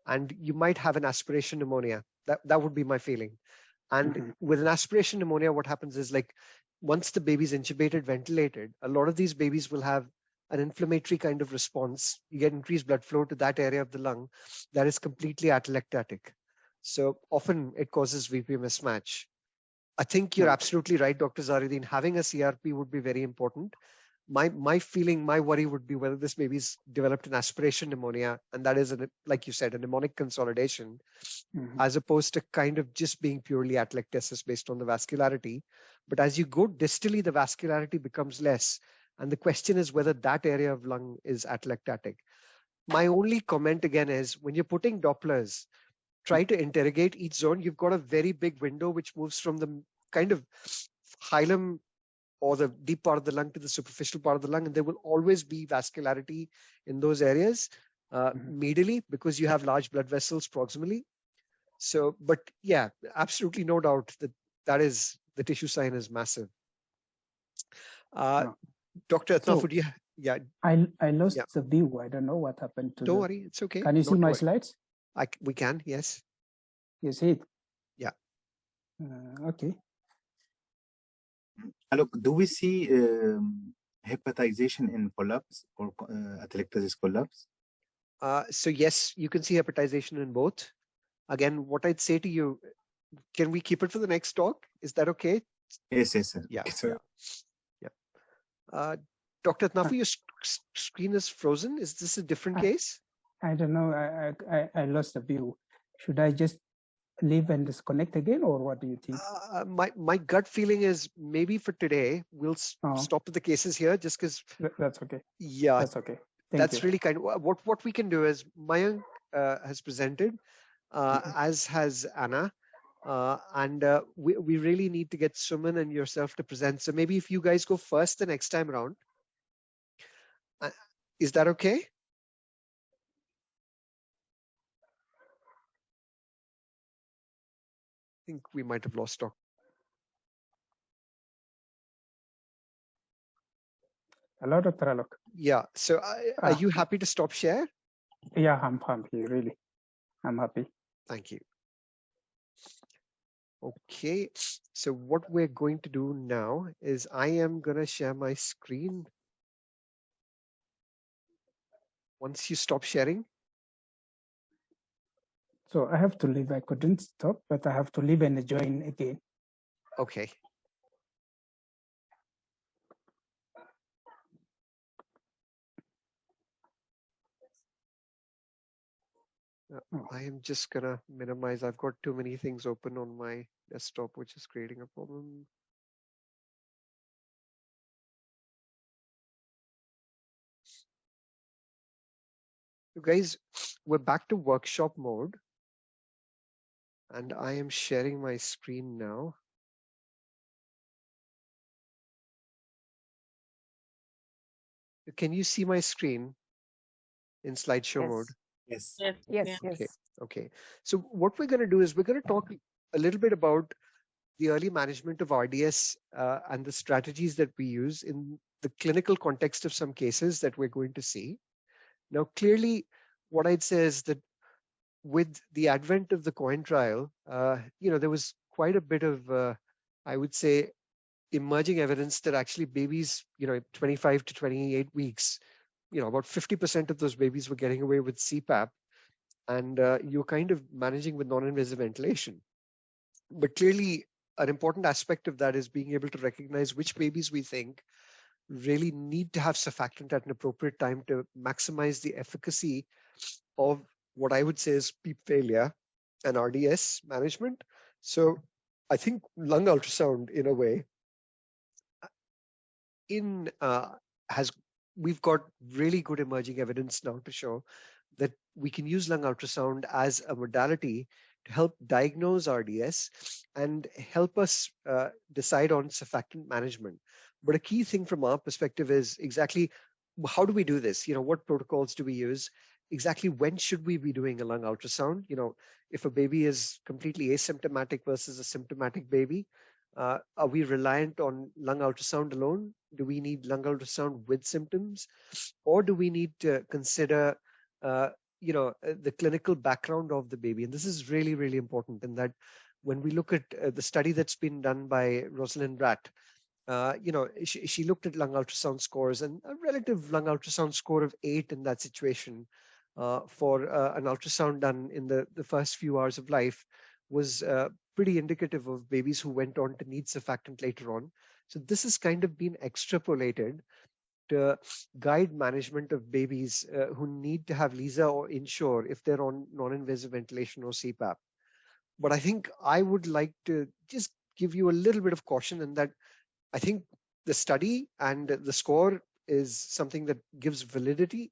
And you might have an aspiration pneumonia. That would be my feeling. And with an aspiration pneumonia, what happens is, like, once the baby's intubated, ventilated, a lot of these babies will have an inflammatory kind of response. You get increased blood flow to that area of the lung that is completely atelectatic. So often it causes VP mismatch. I think you're absolutely right, Dr. Zaruddin. Having a CRP would be very important. My feeling, my worry would be whether this baby's developed an aspiration pneumonia, and that is, like you said, a mnemonic consolidation, as opposed to kind of just being purely atelectasis based on the vascularity. But as you go distally, the vascularity becomes less. And the question is whether that area of lung is atelectatic. My only comment again is, when you're putting Dopplers, try to interrogate each zone. You've got a very big window which moves from the kind of hilum or the deep part of the lung to the superficial part of the lung, and there will always be vascularity in those areas medially, because you have large blood vessels proximally. So, but yeah, absolutely no doubt that is, the tissue sign is massive. Dr. Atnaf, would you? Yeah. I lost the view. I don't know what happened to. Don't worry, it's okay. Can you see my slides? We can, yes. You see it? Yeah. Okay. Look, do we see hepatization in collapse or atelectasis collapse? So yes, you can see hepatization in both. Again, what I'd say to you, can we keep it for the next talk? Is that okay? Yes, sir. Yeah. Yes, sir. Yeah. Dr. Atnafu, your screen is frozen. Is this a different case? I don't know. I lost the view. Should I just leave and disconnect again, or what do you think? My gut feeling is maybe for today we'll stop the cases here, just because. That's okay. Yeah, that's okay. That's really kind of what we can do is, Mayank has presented, as has Anna, and we really need to get Suman and yourself to present. So maybe if you guys go first the next time around, is that okay? I think we might have lost stock. Hello, Dr. Alok. Yeah. So are you happy to stop share? Yeah, I'm happy, really. I'm happy. Thank you. Okay. So what we're going to do now is I am going to share my screen. Once you stop sharing. So I have to leave. I couldn't stop, but I have to leave and join again. Okay. I am just going to minimize. I've got too many things open on my desktop, which is creating a problem. So guys, we're back to workshop mode. And I am sharing my screen now. Can you see my screen in slideshow mode? Yes. Yes. Okay. So what we're going to do is we're going to talk a little bit about the early management of RDS and the strategies that we use in the clinical context of some cases that we're going to see. Now, clearly, what I'd say is that with the advent of the COIN trial, there was quite a bit of, I would say, emerging evidence that actually babies, 25 to 28 weeks, about 50% of those babies were getting away with CPAP, and you're kind of managing with non-invasive ventilation. But clearly, an important aspect of that is being able to recognize which babies we think really need to have surfactant at an appropriate time to maximize the efficacy of what I would say is PEEP failure and RDS management. So I think lung ultrasound, in a way, we've got really good emerging evidence now to show that we can use lung ultrasound as a modality to help diagnose RDS and help us decide on surfactant management. But a key thing from our perspective is exactly how do we do this? What protocols do we use? Exactly when should we be doing a lung ultrasound? If a baby is completely asymptomatic versus a symptomatic baby, are we reliant on lung ultrasound alone? Do we need lung ultrasound with symptoms? Or do we need to consider the clinical background of the baby? And this is really, really important in that when we look at the study that's been done by Rosalind Ratt, she looked at lung ultrasound scores, and a relative lung ultrasound score of 8 in that situation for an ultrasound done in the first few hours of life was pretty indicative of babies who went on to need surfactant later on. So this has kind of been extrapolated to guide management of babies who need to have LISA or Insure if they're on non-invasive ventilation or CPAP. But I think I would like to just give you a little bit of caution in that I think the study and the score is something that gives validity.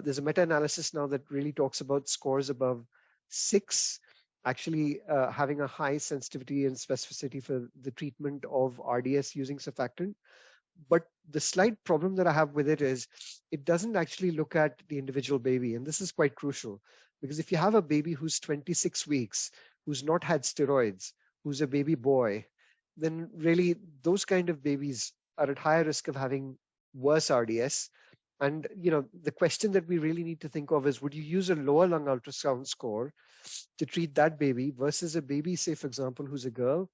There's a meta-analysis now that really talks about scores above 6 actually having a high sensitivity and specificity for the treatment of RDS using surfactant. But the slight problem that I have with it is it doesn't actually look at the individual baby. And this is quite crucial because if you have a baby who's 26 weeks, who's not had steroids, who's a baby boy, then really those kind of babies are at higher risk of having worse RDS. And, the question that we really need to think of is, would you use a lower lung ultrasound score to treat that baby versus a baby, say, for example, who's a girl,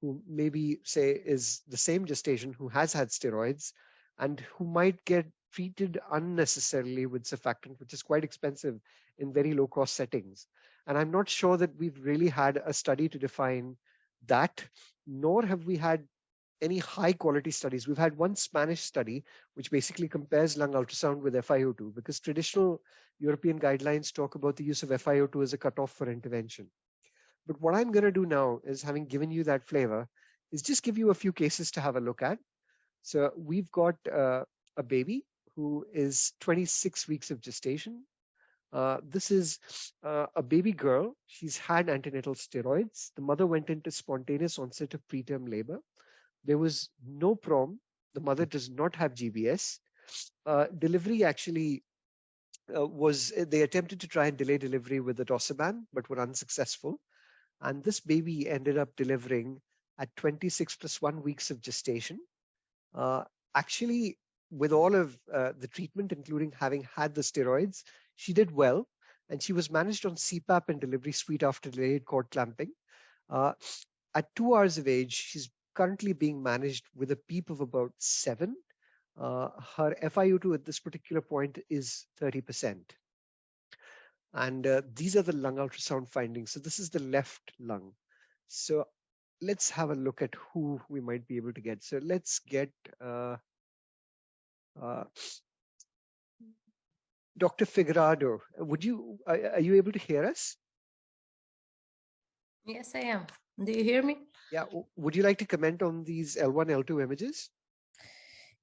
who maybe, say, is the same gestation, who has had steroids, and who might get treated unnecessarily with surfactant, which is quite expensive in very low-cost settings. And I'm not sure that we've really had a study to define that, nor have we had any high-quality studies. We've had one Spanish study, which basically compares lung ultrasound with FiO2, because traditional European guidelines talk about the use of FiO2 as a cutoff for intervention. But what I'm going to do now is, having given you that flavor, is just give you a few cases to have a look at. So we've got a baby who is 26 weeks of gestation. This is a baby girl. She's had antenatal steroids. The mother went into spontaneous onset of preterm labor. There was no PROM. The mother does not have GBS. Delivery actually they attempted to try and delay delivery with the Dosiban, but were unsuccessful. And this baby ended up delivering at 26 plus 1 weeks of gestation. Actually, with all of the treatment, including having had the steroids, she did well. And she was managed on CPAP and delivery suite after delayed cord clamping. At 2 hours of age, she's currently being managed with a PEEP of about 7. Her FiO2 at this particular point is 30%. And these are the lung ultrasound findings. So this is the left lung. So let's have a look at who we might be able to get. So let's get Dr. Figueredo. Are you able to hear us? Yes, I am. Do you hear me? Yeah. Would you like to comment on these L1, L2 images?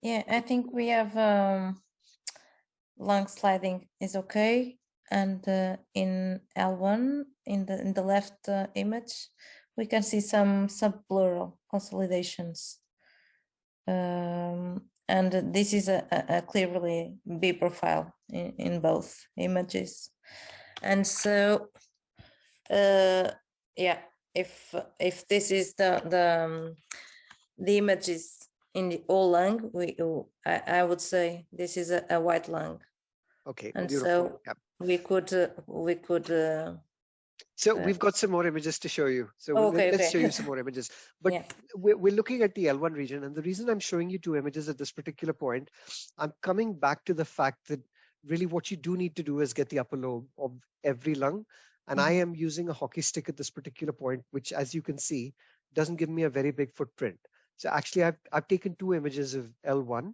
Yeah, I think we have lung sliding is okay. And in L1, in the left image, we can see some subpleural consolidations. And this is a clearly B profile in both images. And so, yeah, if this is the image is in the whole lung, I would say this is a white lung. Okay, and beautiful. so Yep. we could. So we've got some more images to show you. So let's show you some more images. But yeah. we're looking at the L1 region. And the reason I'm showing you 2 images at this particular point, I'm coming back to the fact that really what you do need to do is get the upper lobe of every lung. And I am using a hockey stick at this particular point, which, as you can see, doesn't give me a very big footprint. So actually, I've taken 2 images of L1.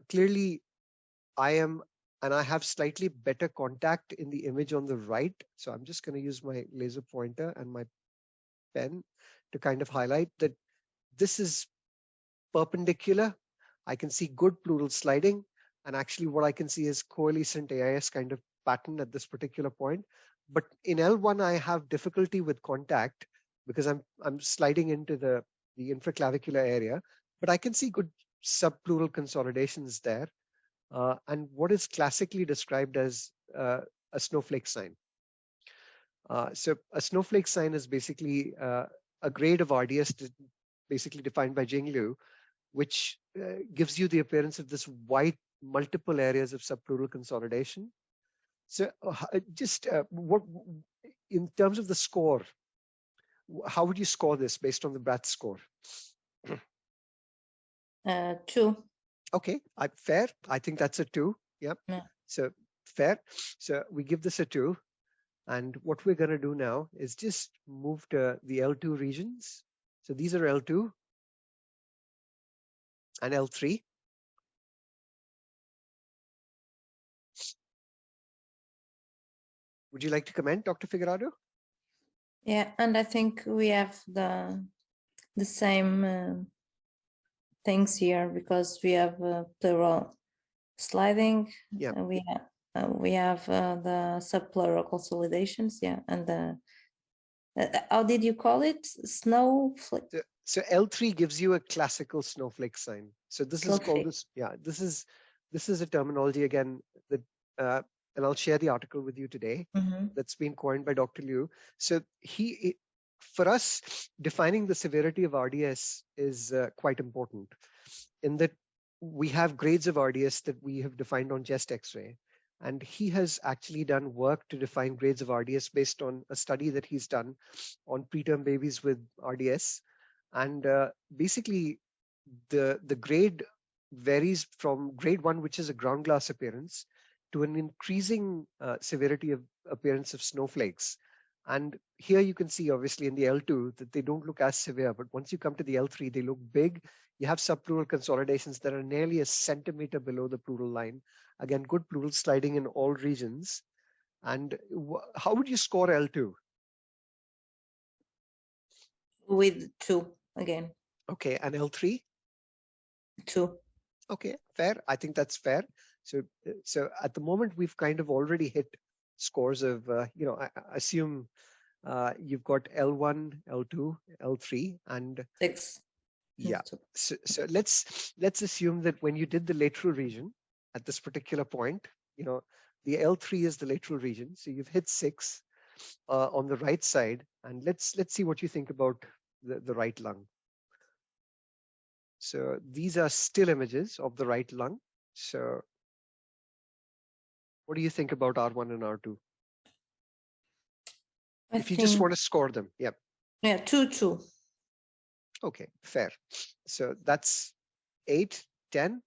Clearly, I have slightly better contact in the image on the right. So I'm just going to use my laser pointer and my pen to kind of highlight that this is perpendicular. I can see good pleural sliding. And actually what I can see is coalescent AIS kind of pattern at this particular point. But in L1, I have difficulty with contact because I'm sliding into the infraclavicular area, but I can see good subpleural consolidations there. And what is classically described as a snowflake sign. So a snowflake sign is basically a grade of RDS basically defined by Jing Liu, which gives you the appearance of this white multiple areas of subpleural consolidation. So just what in terms of the score, how would you score this based on the Brath score? 2. Okay, fair. I think that's a 2. Yep. Yeah. So fair. So we give this a 2. And what we're going to do now is just move to the L2 regions. So these are L2 and L3. Would you like to comment, Dr. Figueroa? Yeah, and I think we have the same things here because we have pleural sliding. Yeah. We have the subpleural consolidations. Yeah, and the how did you call it? Snowflake. So L3 gives you a classical snowflake sign. So this is called this. Yeah, this is a terminology again that, and I'll share the article with you today. That's been coined by Dr. Liu. So for us, defining the severity of RDS is quite important in that we have grades of RDS that we have defined on chest X-ray. And he has actually done work to define grades of RDS based on a study that he's done on preterm babies with RDS. And basically, the grade varies from grade 1, which is a ground glass appearance, to an increasing severity of appearance of snowflakes. And here you can see, obviously, in the L2 that they don't look as severe. But once you come to the L3, they look big. You have subpleural consolidations that are nearly a centimeter below the pleural line. Again, good pleural sliding in all regions. And how would you score L2? With 2 again. Okay, and L3? 2. Okay, fair. I think that's fair. So at the moment, we've kind of already hit scores of, I assume you've got L1, L2, L3, and 6. Yeah. So let's assume that when you did the lateral region at this particular point, the L3 is the lateral region. So you've hit 6 on the right side, and let's see what you think about the right lung. So these are still images of the right lung. So what do you think about R1 and R2? If you just want to score them, yep. Yeah, 2. Okay, fair. So that's 8, 10.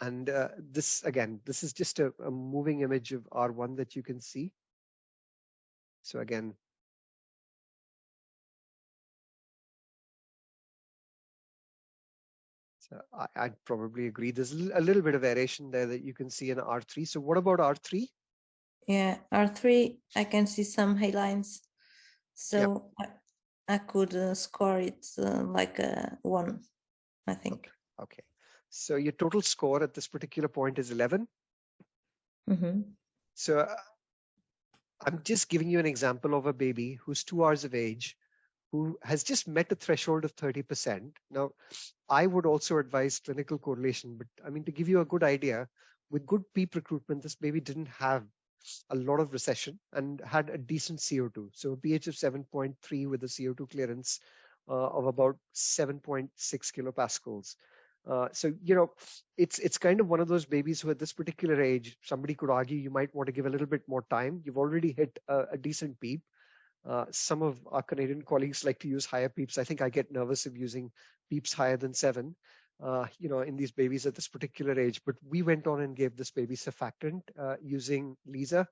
And this is just a moving image of R1 that you can see. So again, so I'd probably agree. There's a little bit of variation there that you can see in R3. So what about R3? Yeah, R3, I can see some highlines. So I could score it like a 1, I think. Okay. So your total score at this particular point is 11. So I'm just giving you an example of a baby who's 2 hours of age, who has just met a threshold of 30%. Now, I would also advise clinical correlation, but I mean, to give you a good idea, with good PEEP recruitment, this baby didn't have a lot of recession and had a decent CO2. So a pH of 7.3 with a CO2 clearance of about 7.6 kilopascals. So, it's kind of one of those babies who at this particular age, somebody could argue you might want to give a little bit more time. You've already hit a decent PEEP. Some of our Canadian colleagues like to use higher PEEPs. I think I get nervous of using PEEPs higher than 7, in these babies at this particular age. But we went on and gave this baby surfactant using Lisa,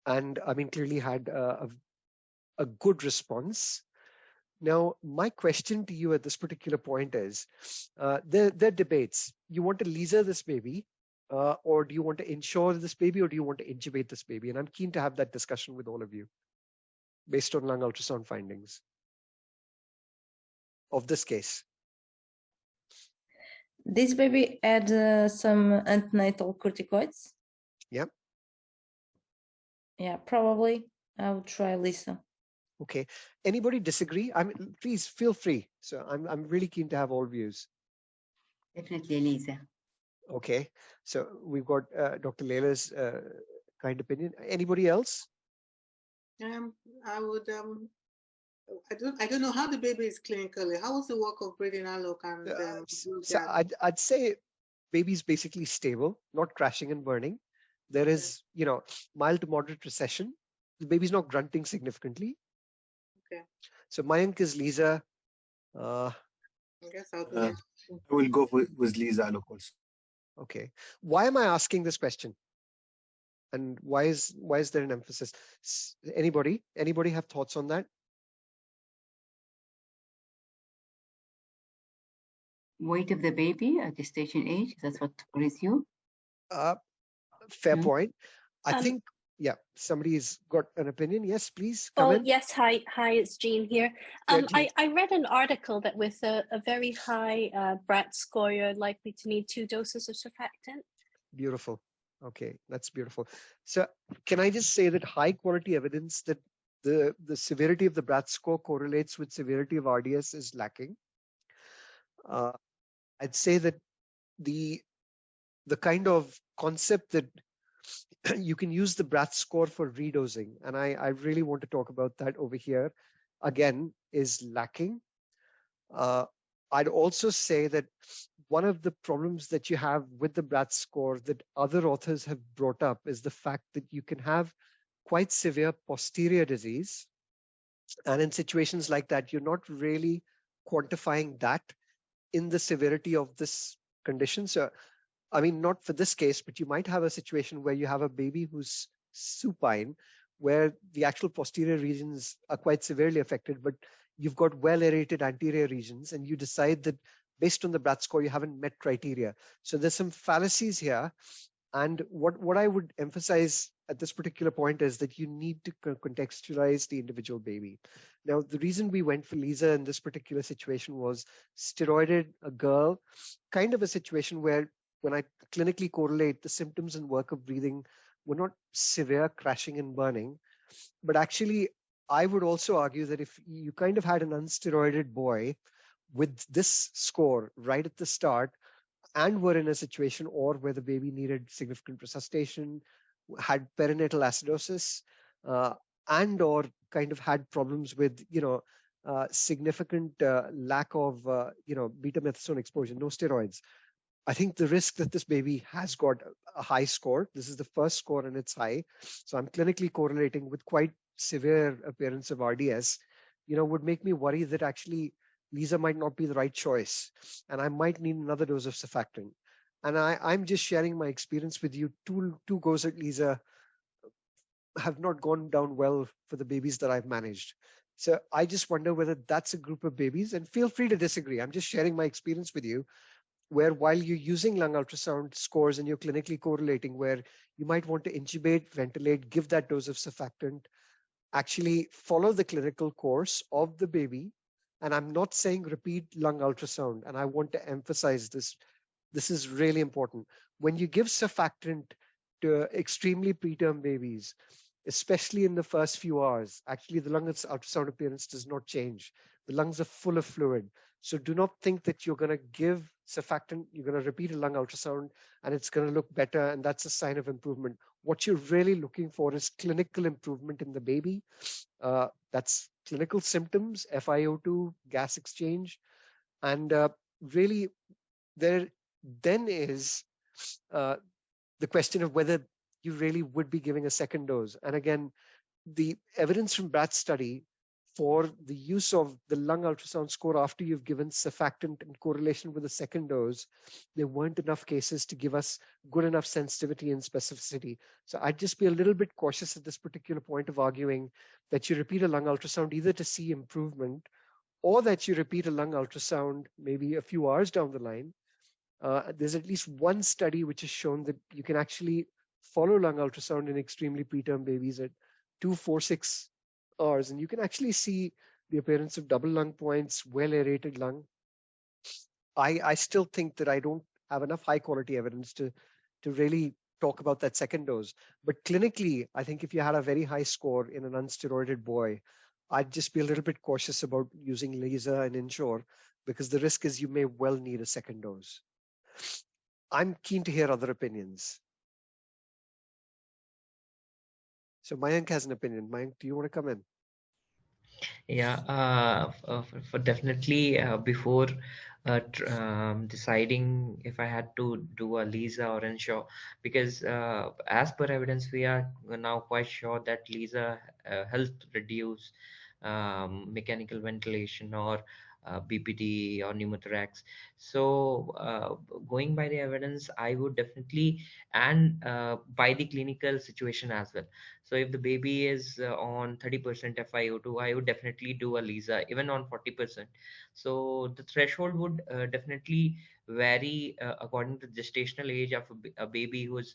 and clearly had a good response. Now, my question to you at this particular point is, there are debates. You want to Lisa this baby, or do you want to insure this baby, or do you want to intubate this baby? And I'm keen to have that discussion with all of you based on lung ultrasound findings of this case. This baby had some antenatal corticoids. Yep. Yeah, probably I would try Lisa. Okay. Anybody disagree? Please feel free. So I'm really keen to have all views. Definitely Lisa. Okay. So we've got Dr. Leila's kind opinion. Anybody else? I would. I don't know how the baby is clinically. How was the work of breathing outlook and? So I'd say baby's basically stable, not crashing and burning. There is, mild to moderate recession. The baby's not grunting significantly. Okay. So Mayank is Lisa. I guess I will go with Lisa also. Okay. Why am I asking this question? And why is there an emphasis? Anybody have thoughts on that? Weight of the baby at gestation age, that's what worries you? Fair point. I think, yeah, somebody's got an opinion. Yes, please come in. Yes. Hi, it's Jean here. I read an article that with a very high BRAT score, you're likely to need 2 doses of surfactant. Beautiful. Okay, that's beautiful. So can I just say that high quality evidence that the severity of the BRAT score correlates with severity of RDS is lacking? I'd say that the kind of concept that you can use the BRAT score for redosing, and I really want to talk about that over here, again, is lacking. I'd also say that one of the problems that you have with the BRAT score that other authors have brought up is the fact that you can have quite severe posterior disease. And in situations like that, you're not really quantifying that in the severity of this condition. So, not for this case, but you might have a situation where you have a baby who's supine, where the actual posterior regions are quite severely affected, but you've got well aerated anterior regions, and you decide that based on the BRAT score, you haven't met criteria. So there's some fallacies here. And what I would emphasize at this particular point is that you need to contextualize the individual baby. Now, the reason we went for Lisa in this particular situation was steroided, a girl, kind of a situation where when I clinically correlate, the symptoms and work of breathing were not severe crashing and burning, but actually I would also argue that if you kind of had an unsteroided boy with this score right at the start and were in a situation or where the baby needed significant resuscitation, had perinatal acidosis, and or kind of had problems with, significant lack of, beta-methasone exposure, no steroids, I think the risk that this baby has got a high score, this is the first score and it's high, so I'm clinically correlating with quite severe appearance of RDS, would make me worry that actually Lisa might not be the right choice and I might need another dose of surfactant. And I'm just sharing my experience with you. Two goes at Lisa have not gone down well for the babies that I've managed. So I just wonder whether that's a group of babies, and feel free to disagree. I'm just sharing my experience with you, where while you're using lung ultrasound scores and you're clinically correlating, where you might want to intubate, ventilate, give that dose of surfactant, actually follow the clinical course of the baby. And I'm not saying repeat lung ultrasound, and I want to emphasize this. This is really important. When you give surfactant to extremely preterm babies, especially in the first few hours, actually the lung ultrasound appearance does not change. The lungs are full of fluid. So do not think that you're going to give surfactant, you're going to repeat a lung ultrasound and it's going to look better and that's a sign of improvement. what you're really looking for is clinical improvement in the baby. That's clinical symptoms, FiO2, gas exchange, and really there then is the question of whether you really would be giving a second dose. And again, the evidence from Brad's study for the use of the lung ultrasound score after you've given surfactant in correlation with a second dose, there weren't enough cases to give us good enough sensitivity and specificity. So I'd just be a little bit cautious at this particular point of arguing that you repeat a lung ultrasound either to see improvement or that you repeat a lung ultrasound maybe a few hours down the line. There's at least one study which has shown that you can actually follow lung ultrasound in extremely preterm babies at 2, 4, 6 hours, and you can actually see the appearance of double lung points, well aerated lung. I still think that I don't have enough high quality evidence to really talk about that second dose. But clinically, I think if you had a very high score in an unsteroided boy, I'd just be a little bit cautious about using LISA and Ensure, because the risk is you may well need a second dose. I'm keen to hear other opinions. So Mayank has an opinion. Mayank, do you want to come in? Yeah, for definitely before deciding if I had to do a LISA or Ensure, because as per evidence, we are now quite sure that LISA helps reduce mechanical ventilation or BPD or pneumothorax. So going by the evidence, I would definitely, and by the clinical situation as well. So if the baby is on 30% FiO2, I would definitely do a LISA, even on 40%. So the threshold would definitely vary according to the gestational age of a baby who's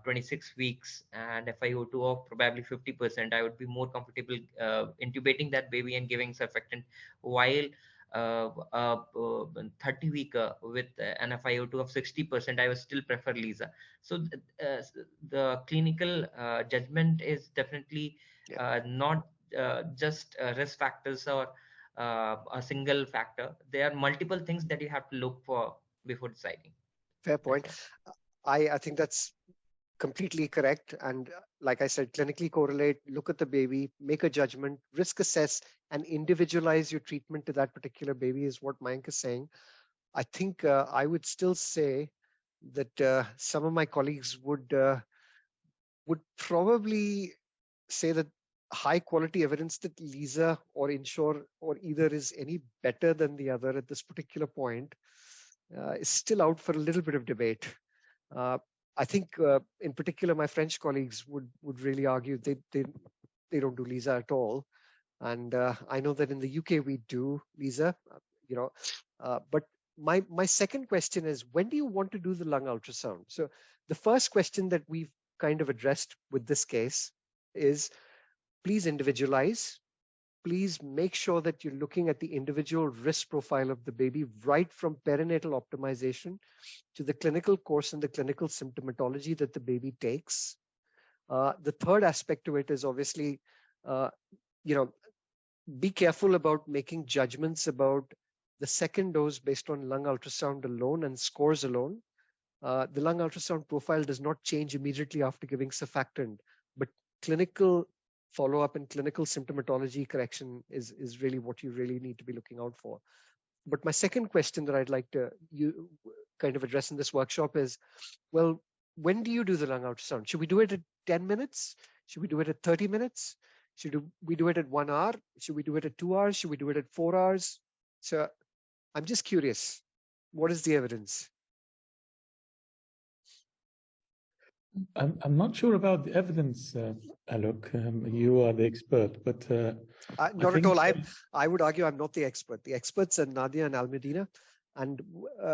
26 weeks and FiO2 of probably 50%. I would be more comfortable intubating that baby and giving surfactant, while 30 week with an FiO2 of 60%, I would still prefer LISA. So the clinical judgment is definitely not just risk factors or a single factor. There are multiple things that you have to look for before deciding. Fair point. I think that's completely correct. And like I said, clinically correlate, look at the baby, make a judgment, risk assess, and individualize your treatment to that particular baby is what Mayank is saying. I think I would still say that some of my colleagues would probably say that high quality evidence that LISA or Ensure or either is any better than the other at this particular point is still out for a little bit of debate. I think in particular, my French colleagues would really argue they don't do LISA at all. And I know that in the UK we do LISA, but my second question is, when do you want to do the lung ultrasound? So the first question that we've kind of addressed with this case is, please individualize. Please make sure that you're looking at the individual risk profile of the baby, right from perinatal optimization to the clinical course and the clinical symptomatology that the baby takes. The third aspect to it is obviously, be careful about making judgments about the second dose based on lung ultrasound alone and scores alone. The lung ultrasound profile does not change immediately after giving surfactant, but clinical follow-up and clinical symptomatology correction is really what you really need to be looking out for. But my second question that I'd like to kind of address in this workshop is, well, when do you do the lung ultrasound? Should we do it at 10 minutes? Should we do it at 30 minutes? Should we do it at 1 hour? Should we do it at 2 hours? Should we do it at 4 hours? So I'm just curious, what is the evidence? I'm not sure about the evidence, Alok. You are the expert, but not at all. I would argue I'm not the expert. The experts are Nadia and Al Medina, and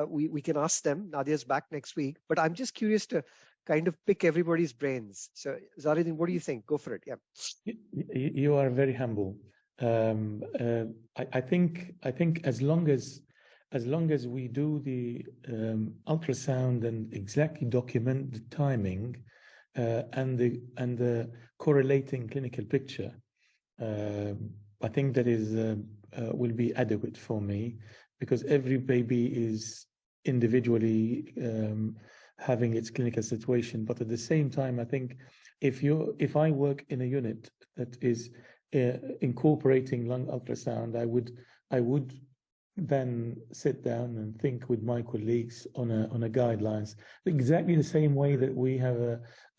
we can ask them. Nadia's back next week, but I'm just curious to kind of pick everybody's brains. So Zaridin, what do you think? Go for it. Yeah. You are very humble. I think as long as we do the ultrasound and exactly document the timing and the correlating clinical picture, I think that is will be adequate for me, because every baby is individually having its clinical situation. But at the same time, I think if I work in a unit that is incorporating lung ultrasound, I would then sit down and think with my colleagues on a guidelines, exactly the same way that we have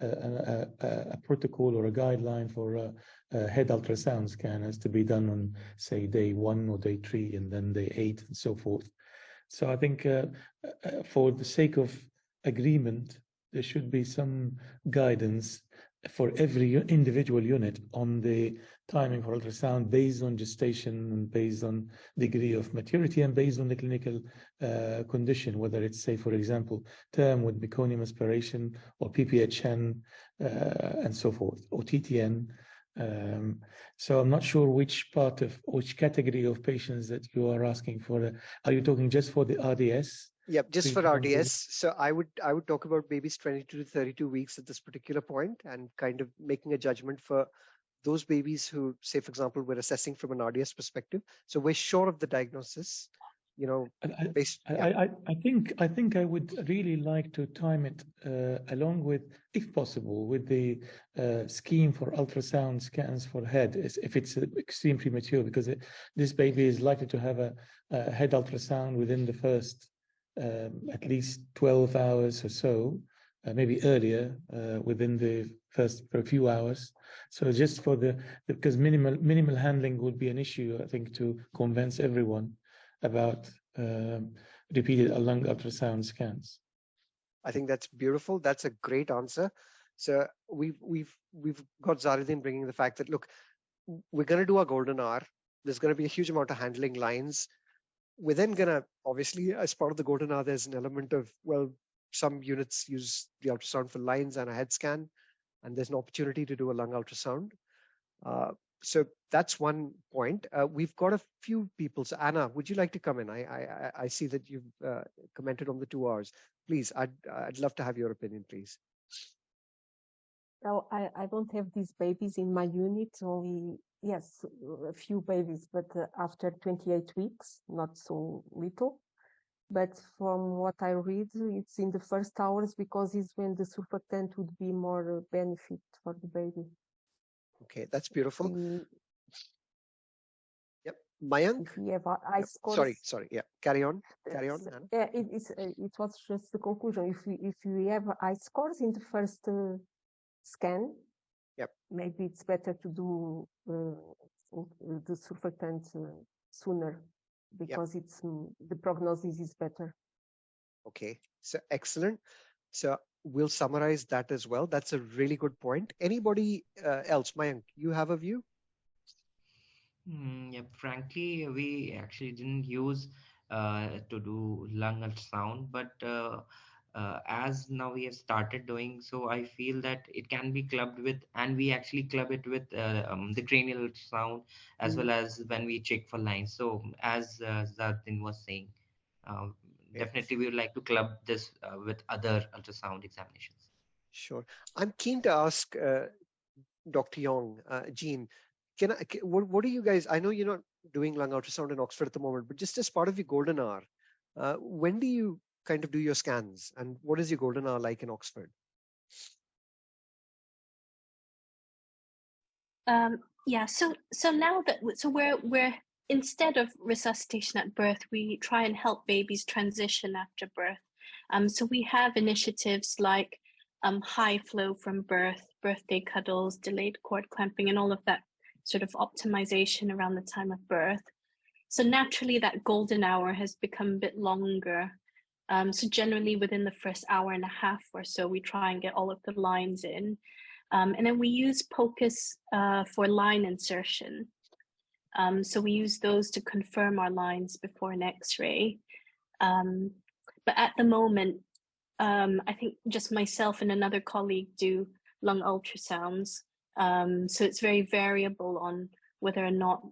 a protocol or a guideline for a head ultrasound scan has to be done on, say, day 1 or day 3 and then day 8 and so forth. So I think for the sake of agreement, there should be some guidance for every individual unit on the timing for ultrasound based on gestation and based on degree of maturity and based on the clinical condition, whether it's, say, for example, term with meconium aspiration or PPHN and so forth, or TTN. So I'm not sure which category of patients that you are asking for. Are you talking just for the RDS? Yep, just for RDS. So I would talk about babies 22 to 32 weeks at this particular point and kind of making a judgment for those babies who, say, for example, we're assessing from an RDS perspective. So we're sure of the diagnosis, you know. I think I would really like to time it along with, if possible, with the scheme for ultrasound scans for head, if it's extreme premature, because this baby is likely to have a head ultrasound within the first at least 12 hours or so, maybe earlier, within the first few hours. So just for because minimal handling would be an issue, I think, to convince everyone about repeated lung ultrasound scans. I think that's beautiful. That's a great answer. So we've got Zaruddin bringing the fact that, look, we're going to do our golden hour. There's going to be a huge amount of handling lines. We're then going to, obviously, as part of the golden hour, there's an element of, well, some units use the ultrasound for lines and a head scan, and there's an opportunity to do a lung ultrasound. So that's one point. We've got a few people. So Anna, would you like to come in? I see that you've commented on the 2 hours. Please, I'd love to have your opinion, please. Now, I don't have these babies in my unit, only, yes, a few babies, but after 28 weeks, not so little. But from what I read, it's in the first hours because it's when the surfactant would be more benefit for the baby. Okay, that's beautiful. Yep, Mayank. If you have eye scores. Sorry. Yeah, carry on. Anna. Yeah, it was just the conclusion. If you have eye scores in the first scan, yep, maybe it's better to do the surfactant sooner, because it's the prognosis is better. Okay, so excellent. So we'll summarize that as well. That's a really good point. Anybody else? Mayank, you have a view? Yeah, frankly, we actually didn't use to do lung ultrasound, but as now we have started doing so, I feel that it can be clubbed with, and we actually club it with the cranial ultrasound as well as when we check for lines. So as Zaruddin was saying, definitely we would like to club this with other ultrasound examinations. Sure. I'm keen to ask Dr. Yong, Jean, what do you guys, I know you're not doing lung ultrasound in Oxford at the moment, but just as part of your golden hour, when do you kind of do your scans, and what is your golden hour like in Oxford? Yeah, so now that we're instead of resuscitation at birth, we try and help babies transition after birth. So we have initiatives like high flow from birth, birthday cuddles, delayed cord clamping, and all of that sort of optimization around the time of birth. So naturally that golden hour has become a bit longer. So generally within the first hour and a half or so, we try and get all of the lines in. And then we use POCUS for line insertion. So we use those to confirm our lines before an X-ray. But at the moment, I think just myself and another colleague do lung ultrasounds. So it's very variable on whether or not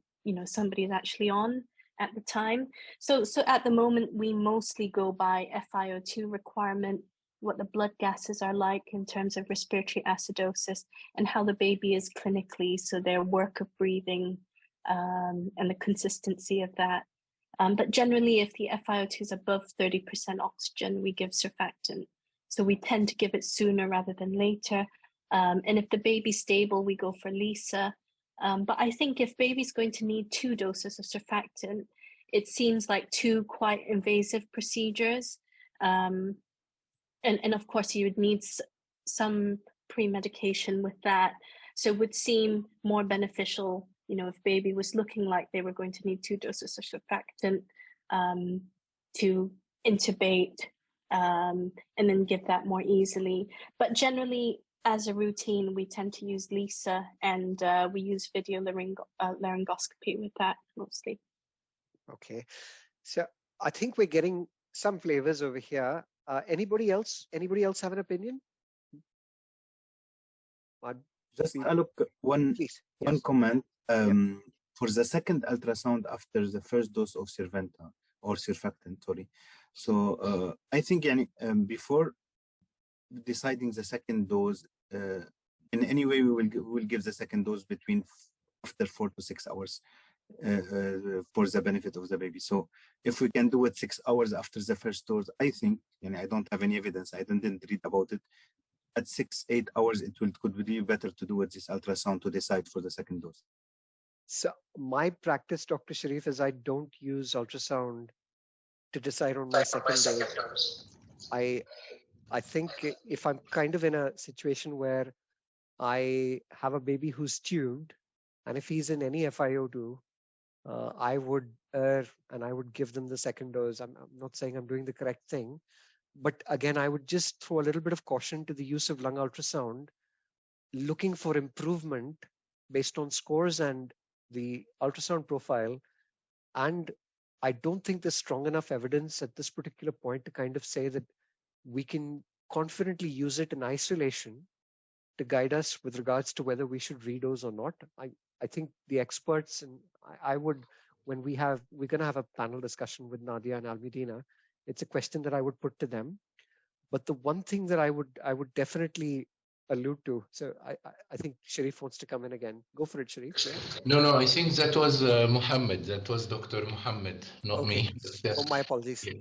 somebody's actually on at the time. So at the moment, we mostly go by FiO2 requirement, what the blood gases are like in terms of respiratory acidosis, and how the baby is clinically, so their work of breathing and the consistency of that. But generally, if the FiO2 is above 30% oxygen, we give surfactant. So we tend to give it sooner rather than later. And if the baby's stable, we go for Lisa. But I think if baby's going to need 2 doses of surfactant, it seems like 2 quite invasive procedures. And of course, you would need some pre-medication with that. So it would seem more beneficial, if baby was looking like they were going to need 2 doses of surfactant, to intubate and then give that more easily. But generally, as a routine, we tend to use Lisa, and we use video laryngoscopy with that mostly. Okay, so I think we're getting some flavors over here. Anybody else have an opinion? Just look, one comment. For the second ultrasound after the first dose of surfactant, sorry. So I think before deciding the second dose, in any way we will give the second dose after 4 to 6 hours for the benefit of the baby. So if we can do it 6 hours after the first dose, I think, I don't have any evidence, I didn't read about it. At 6-8 hours, could be better to do with this ultrasound to decide for the second dose. So my practice, Dr. Sharif, is I don't use ultrasound to decide on my second dose. I think if I'm kind of in a situation where I have a baby who's tubed, and if he's in any FiO2, I would and I would give them the second dose. I'm not saying I'm doing the correct thing, but again, I would just throw a little bit of caution to the use of lung ultrasound, looking for improvement based on scores and the ultrasound profile. And I don't think there's strong enough evidence at this particular point to kind of say that we can confidently use it in isolation to guide us with regards to whether we should redose or not. I think the experts, and I would, when we're going to have a panel discussion with Nadia and Almudena, it's a question that I would put to them. But the one thing that I would definitely allude to, so I think Sharif wants to come in again. Go for it, Sharif. Yeah. No, I think that was Muhammad. That was Dr. Muhammad, not me. Oh, my apologies. Yeah.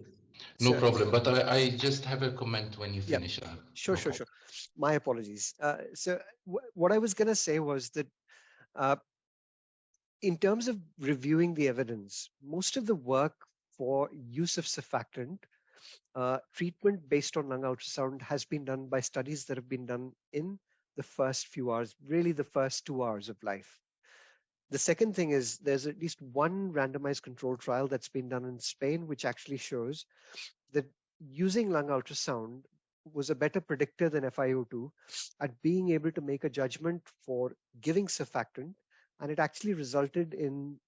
No problem, but I just have a comment when you finish. Sure. My apologies. So what I was going to say was that in terms of reviewing the evidence, most of the work for use of surfactant treatment based on lung ultrasound has been done by studies that have been done in the first few hours, really the first 2 hours of life. The second thing is there's at least one randomized control trial that's been done in Spain, which actually shows that using lung ultrasound was a better predictor than FiO2 at being able to make a judgment for giving surfactant, and it actually resulted in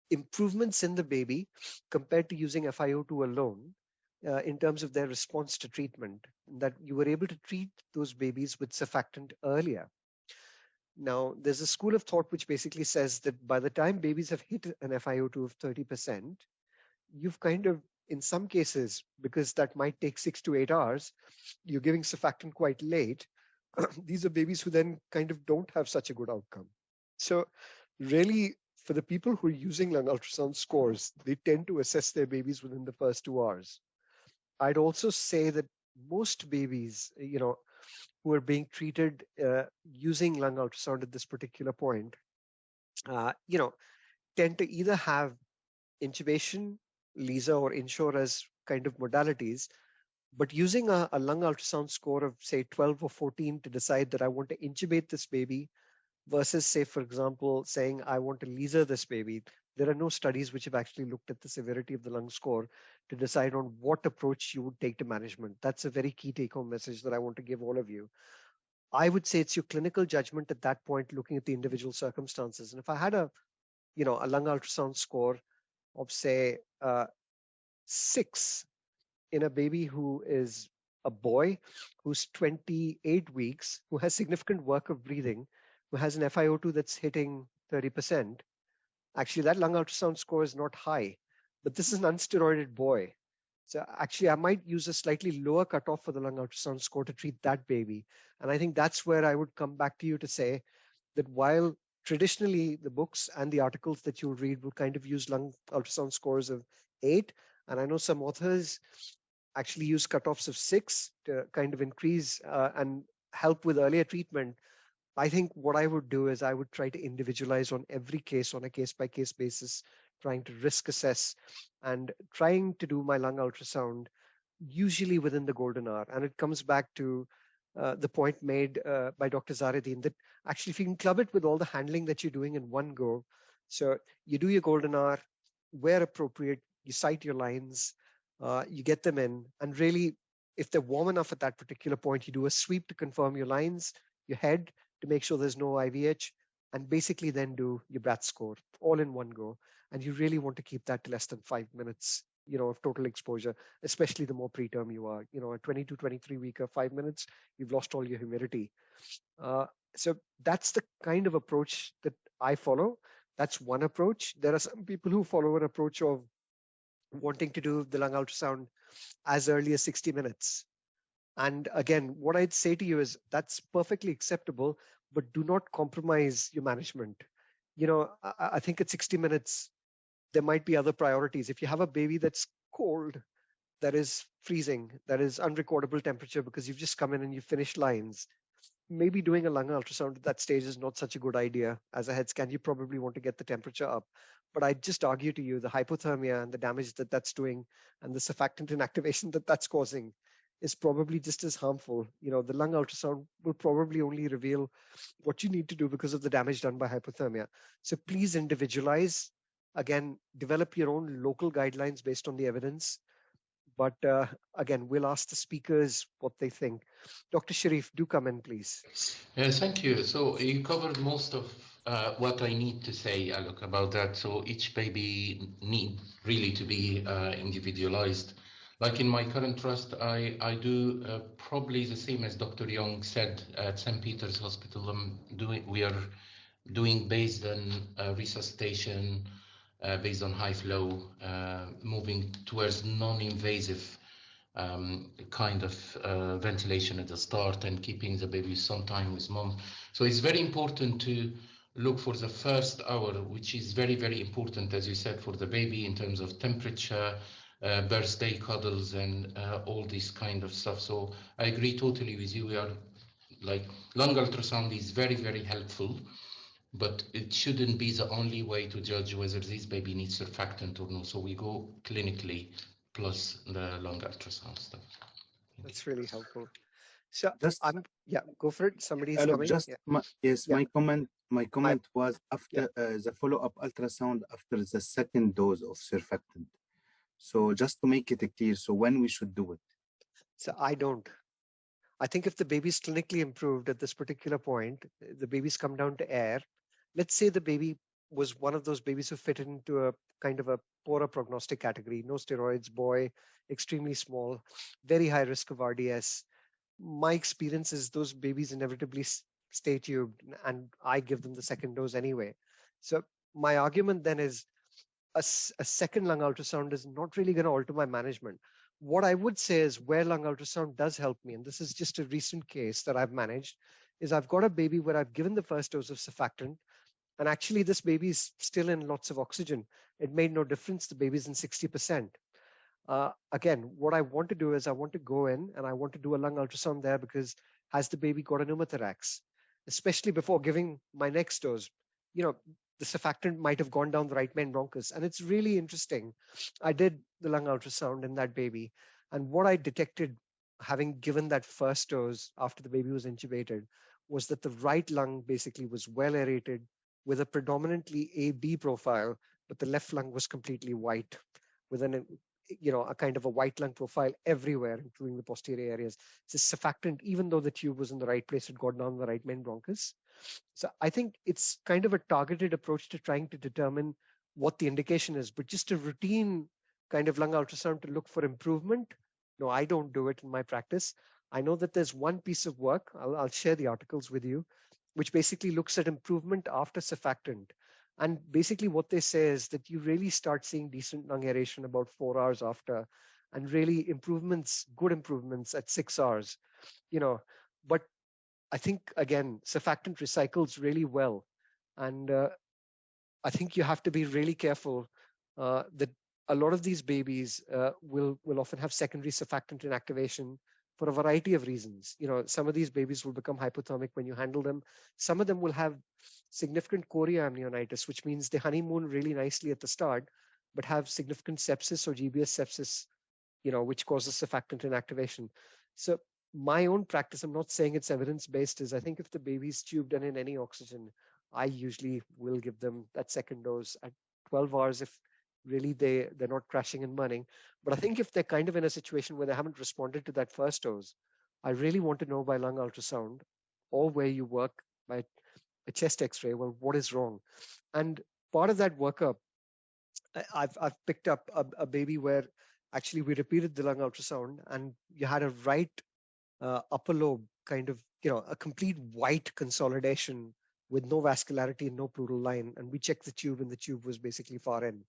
improvements in the baby compared to using FiO2 alone in terms of their response to treatment, that you were able to treat those babies with surfactant earlier. Now, there's a school of thought which basically says that by the time babies have hit an FiO2 of 30%, you've kind of, in some cases, because that might take 6 to 8 hours, you're giving surfactant quite late. These are babies who then kind of don't have such a good outcome. So really, for the people who are using lung ultrasound scores, they tend to assess their babies within the first 2 hours. I'd also say that most babies, who are being treated using lung ultrasound at this particular point, tend to either have intubation, LISA, or INSURE as kind of modalities, but using a lung ultrasound score of, say, 12 or 14 to decide that I want to intubate this baby versus, say, for example, saying I want to LISA this baby. There are no studies which have actually looked at the severity of the lung score to decide on what approach you would take to management. That's a very key take-home message that I want to give all of you. I would say it's your clinical judgment at that point, looking at the individual circumstances. And if I had a lung ultrasound score of, say, 6 in a baby who is a boy, who's 28 weeks, who has significant work of breathing, who has an FiO2 that's hitting 30%, actually that lung ultrasound score is not high, but this is an unsteroided boy. So actually I might use a slightly lower cutoff for the lung ultrasound score to treat that baby. And I think that's where I would come back to you to say that while traditionally the books and the articles that you'll read will kind of use lung ultrasound scores of 8, and I know some authors actually use cutoffs of 6 to kind of increase and help with earlier treatment, I think what I would do is I would try to individualize on every case on a case-by-case basis, trying to risk assess and trying to do my lung ultrasound usually within the golden hour. And it comes back to the point made by Dr. Zareddin that actually if you can club it with all the handling that you're doing in one go, so you do your golden hour, where appropriate, you cite your lines, you get them in, and really, if they're warm enough at that particular point, you do a sweep to confirm your lines, your head, to make sure there's no IVH, and basically then do your breath score all in one go. And you really want to keep that to less than 5 minutes, of total exposure, especially the more preterm you are. A 22, 23 weeker, 5 minutes, you've lost all your humidity. So that's the kind of approach that I follow. That's one approach. There are some people who follow an approach of wanting to do the lung ultrasound as early as 60 minutes. And again, what I'd say to you is that's perfectly acceptable, but do not compromise your management. I think at 60 minutes, there might be other priorities. If you have a baby that's cold, that is freezing, that is unrecordable temperature because you've just come in and you've finished lines, maybe doing a lung ultrasound at that stage is not such a good idea. As a head scan, you probably want to get the temperature up. But I'd just argue to you the hypothermia and the damage that that's doing and the surfactant inactivation that that's causing is probably just as harmful. The lung ultrasound will probably only reveal what you need to do because of the damage done by hypothermia. So please individualize. Again, develop your own local guidelines based on the evidence. But again, we'll ask the speakers what they think. Dr. Sharif, do come in, please. Thank you. So you covered most of what I need to say, Alok, about that. So each baby need really to be individualized. Like in my current trust, I do probably the same as Dr. Young said at St. Peter's Hospital. We are doing based on resuscitation, based on high flow, moving towards non-invasive kind of ventilation at the start and keeping the baby some time with mom. So it's very important to look for the first hour, which is very, very important, as you said, for the baby in terms of temperature, birthday cuddles, and all this kind of stuff. So I agree totally with you. We are like lung ultrasound is very, very helpful, but it shouldn't be the only way to judge whether this baby needs surfactant or no. So we go clinically plus the lung ultrasound stuff. That's really helpful. So Just go for it. Somebody's Hello, coming. just Yeah. my comment was after the follow-up ultrasound after the second dose of surfactant. So just to make it clear, so when we should do it? So I don't. I think if the baby's clinically improved at this particular point, the baby's come down to air. Let's say the baby was one of those babies who fit into a kind of a poorer prognostic category, no steroids, boy, extremely small, very high risk of RDS. My experience is those babies inevitably stay tubed, and I give them the second dose anyway. So my argument then is a second lung ultrasound is not really going to alter my management. What I would say is where lung ultrasound does help me, and this is just a recent case that I've managed, is I've got a baby where I've given the first dose of surfactant, and actually this baby is still in lots of oxygen. It made no difference. The baby's in 60%. Again, what I want to do is I want to go in and I want to do a lung ultrasound there because has the baby got a pneumothorax? Especially before giving my next dose. The surfactant might have gone down the right main bronchus. And it's really interesting. I did the lung ultrasound in that baby. And what I detected, having given that first dose after the baby was intubated, was that the right lung basically was well aerated with a predominantly AB profile, but the left lung was completely white with a kind of a white lung profile everywhere, including the posterior areas. It's a surfactant, even though the tube was in the right place, it got down the right main bronchus. So I think it's kind of a targeted approach to trying to determine what the indication is, but just a routine kind of lung ultrasound to look for improvement. No, I don't do it in my practice. I know that there's one piece of work, I'll share the articles with you, which basically looks at improvement after surfactant. And basically what they say is that you really start seeing decent lung aeration about 4 hours after, and really improvements, good improvements at 6 hours, but I think, again, surfactant recycles really well. And I think you have to be really careful that a lot of these babies will often have secondary surfactant inactivation for a variety of reasons. Some of these babies will become hypothermic when you handle them. Some of them will have significant chorioamnionitis, which means they honeymoon really nicely at the start, but have significant sepsis or GBS sepsis, which causes surfactant inactivation. So my own practice, I'm not saying it's evidence-based, is I think if the baby's tubed and in any oxygen, I usually will give them that second dose at 12 hours if really they're not crashing and burning. But I think if they're kind of in a situation where they haven't responded to that first dose, I really want to know by lung ultrasound or where you work by a chest x-ray, well, what is wrong? And part of that workup, I've picked up a baby where actually we repeated the lung ultrasound and you had a right upper lobe kind of, a complete white consolidation with no vascularity and no pleural line. And we checked the tube and the tube was basically far in.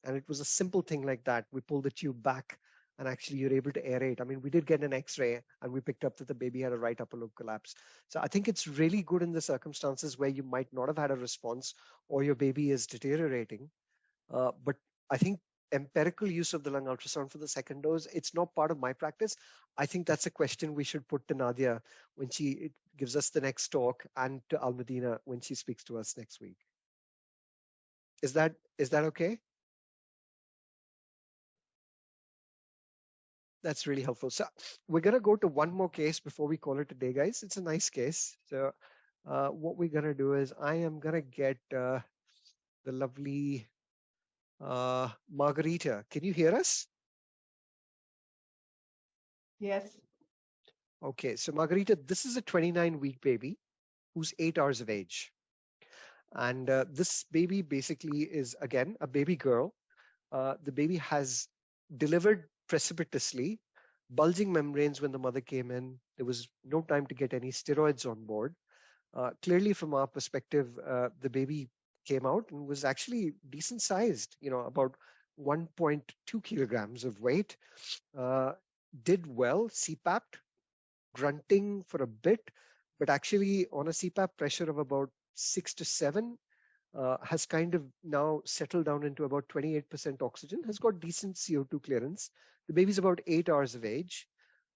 And it was a simple thing like that. We pulled the tube back and actually you're able to aerate. I mean, we did get an x-ray and we picked up that the baby had a right upper lobe collapse. So I think it's really good in the circumstances where you might not have had a response or your baby is deteriorating. But I think empirical use of the lung ultrasound for the second dose, it's not part of my practice. I think that's a question we should put to Nadia when she gives us the next talk, and to Almadina when she speaks to us next week. Is that okay? That's really helpful. So we're going to go to one more case before we call it a day, guys. It's a nice case. So what we're going to do is I am going to get the lovely Margarita. Can you hear us? Yes. Okay, so Margarita, this is a 29-week baby who's 8 hours of age. And this baby basically is, again, a baby girl. The baby has delivered precipitously, bulging membranes when the mother came in. There was no time to get any steroids on board. Clearly, from our perspective, the baby came out and was actually decent sized, about 1.2 kilograms of weight. Did well, CPAP'd, grunting for a bit, but actually on a CPAP pressure of about 6 to 7, has kind of now settled down into about 28% oxygen, has got decent CO2 clearance. The baby's about 8 hours of age.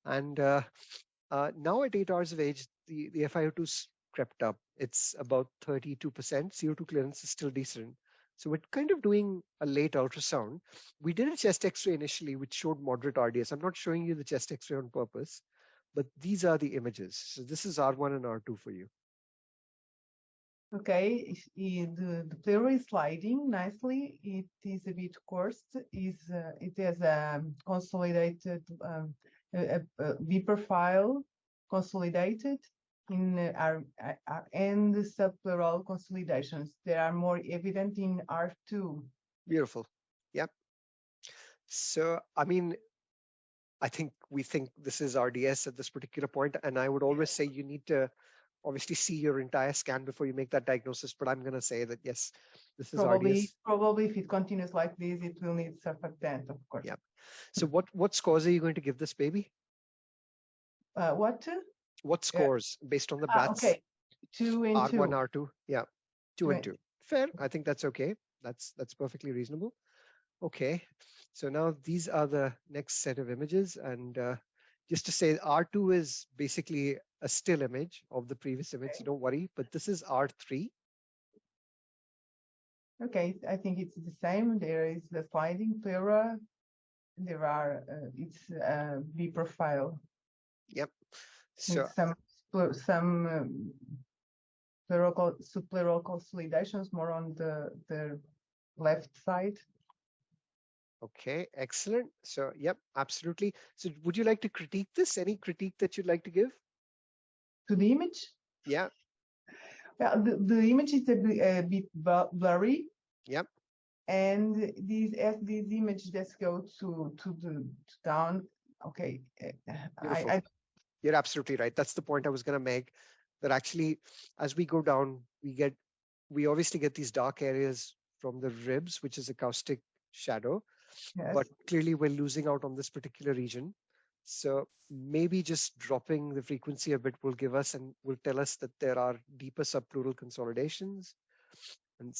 And now at 8 hours of age, the FiO2's crept up. It's about 32%. CO2 clearance is still decent. So we're kind of doing a late ultrasound. We did a chest x-ray initially, which showed moderate RDS. I'm not showing you the chest x-ray on purpose, but these are the images. So this is R1 and R2 for you. Okay, the pleura is sliding nicely. It is a bit coarse. It has a consolidated V-profile, consolidated in and subpleural consolidations. They are more evident in R2. Beautiful. Yep. So, I mean, I think we think this is RDS at this particular point, and I would always say you need to obviously see your entire scan before you make that diagnosis, but I'm going to say that yes, this is RDS. Probably if it continues like this, it will need surfactant, of course. Yeah. So what scores are you going to give this baby? What scores based on the BATS? Okay, 2 and 2. R1, R2. Yeah, 2 and 2. Fair. I think that's okay. That's perfectly reasonable. Okay. So now these are the next set of images, and just to say, R2 is basically a still image of the previous image. So don't worry. But this is R3. Okay, I think it's the same. There is the sliding pleura. There are it's V profile. Yep. So some subpleural consolidations more on the left side. Okay, excellent. So, yep, absolutely. So would you like to critique this? Any critique that you'd like to give? To the image? Yeah. Yeah, the image is a bit blurry. Yep. And these images that go to the down. Okay. You're absolutely right. That's the point I was going to make, that actually, as we go down, we obviously get these dark areas from the ribs, which is acoustic shadow. Yes. But clearly we're losing out on this particular region. So maybe just dropping the frequency a bit will give us and will tell us that there are deeper subpleural consolidations. And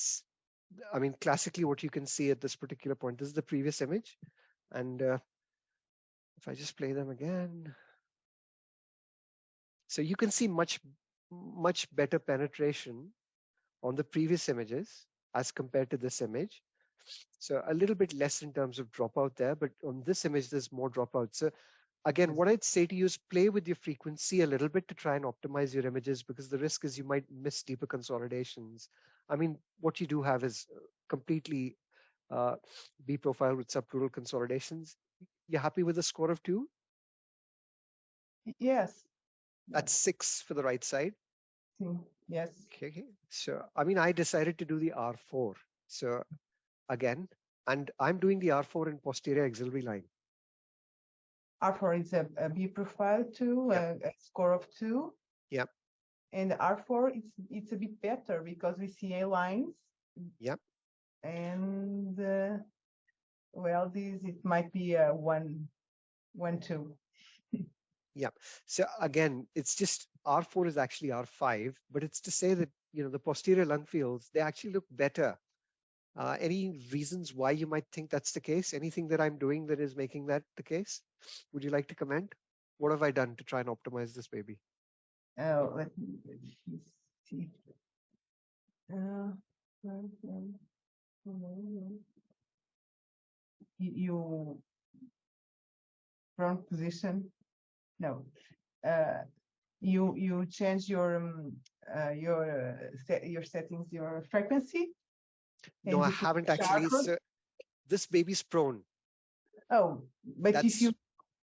I mean, classically, what you can see at this particular point, this is the previous image. And if I just play them again. So you can see much better penetration on the previous images as compared to this image. So a little bit less in terms of dropout there, but on this image, there's more dropout. So again, what I'd say to you is play with your frequency a little bit to try and optimize your images, because the risk is you might miss deeper consolidations. I mean, what you do have is completely B profile with subpleural consolidations. You're happy with a score of 2? Yes. That's 6 for the right side. Yes. Okay. So, I mean, I decided to do the R4. So again, and I'm doing the R4 in posterior axillary line. R4 is a B profile too, a score of 2. Yep. And R4, it's a bit better because we see A lines. Yep. And well, it might be a 1, 2. Yeah. So again, it's just R4 is actually R5, but it's to say that, you know, the posterior lung fields, they actually look better. Any reasons why you might think that's the case? Anything that I'm doing that is making that the case? Would you like to comment? What have I done to try and optimize this baby? Oh, let me see. You front position? No. You change your settings, your frequency? No, I haven't actually. So this baby's prone. Oh, but if you,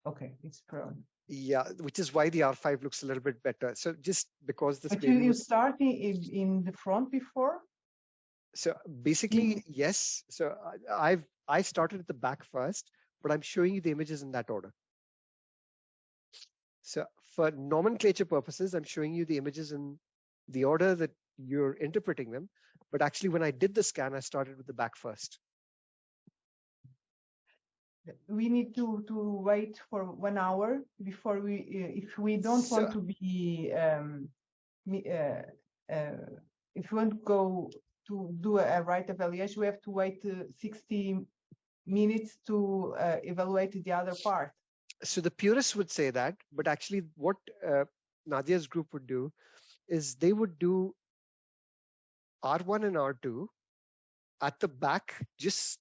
okay, it's prone. Yeah, which is why the R5 looks a little bit better. So just because this but baby you started in the front before? So basically, yes. So I started at the back first, but I'm showing you the images in that order. So for nomenclature purposes, I'm showing you the images in the order that you're interpreting them. But actually, when I did the scan, I started with the back first. We need to wait for 1 hour before we, if we don't want to be, if we want to go to do a right evaluation, we have to wait 60 minutes to evaluate the other part. So the purists would say that, but actually what Nadia's group would do is they would do R1 and R2 at the back, just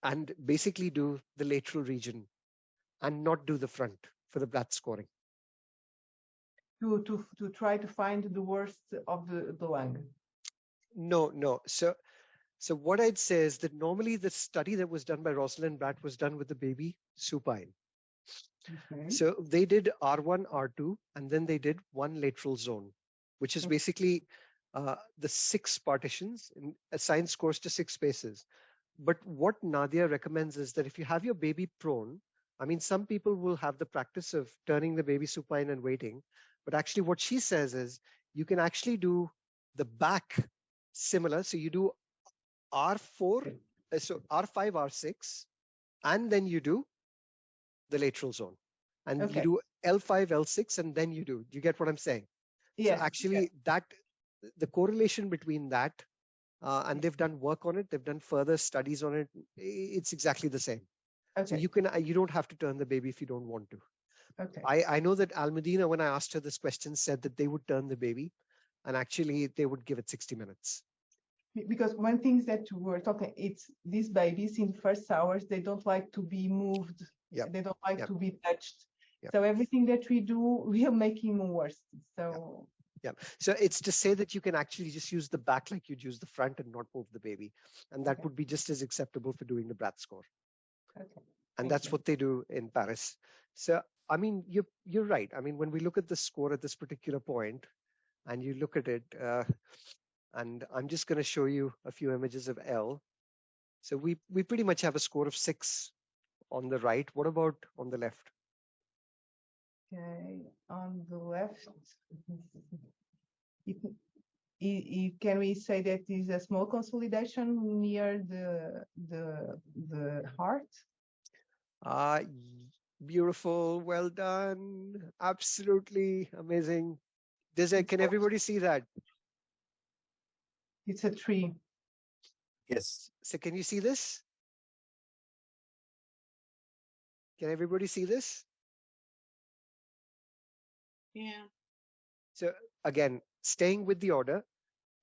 and basically do the lateral region and not do the front for the blood scoring. To try to find the worst of the lung. No. So what I'd say is that normally the study that was done by Rosalind Bratt was done with the baby supine. Okay. So they did R1, R2, and then they did one lateral zone, which is basically the 6 partitions and assign scores to 6 spaces. But what Nadia recommends is that if you have your baby prone, I mean, some people will have the practice of turning the baby supine and waiting, but actually what she says is you can actually do the back similar. So you do R4, so R5, R6, and then you do the lateral zone. And you do L5, L6, and then you do. Do you get what I'm saying? Yes. So actually the correlation between that, and they've done work on it, they've done further studies on it, it's exactly the same. So you don't have to turn the baby if you don't want to. Okay. I know that Almudena, when I asked her this question, said that they would turn the baby, and actually they would give it 60 minutes. Because one thing that we're talking, it's these babies in the first hours, they don't like to be moved. Yep. They don't like Yep. to be touched. Yep. So everything that we do will make him worse. So. Yeah. So it's to say that you can actually just use the back like you'd use the front and not move the baby. And that would be just as acceptable for doing the Bratt score. Okay. And that's what they do in Paris. So, I mean, you're right. I mean, when we look at the score at this particular point and you look at it, and I'm just going to show you a few images of L. So we pretty much have a score of 6 on the right. What about on the left? Okay, on the left, can we say that is a small consolidation near the heart? Beautiful, well done, absolutely amazing. Can everybody see that? It's a 3. Yes. So can you see this? Can everybody see this? Yeah. So again, staying with the order,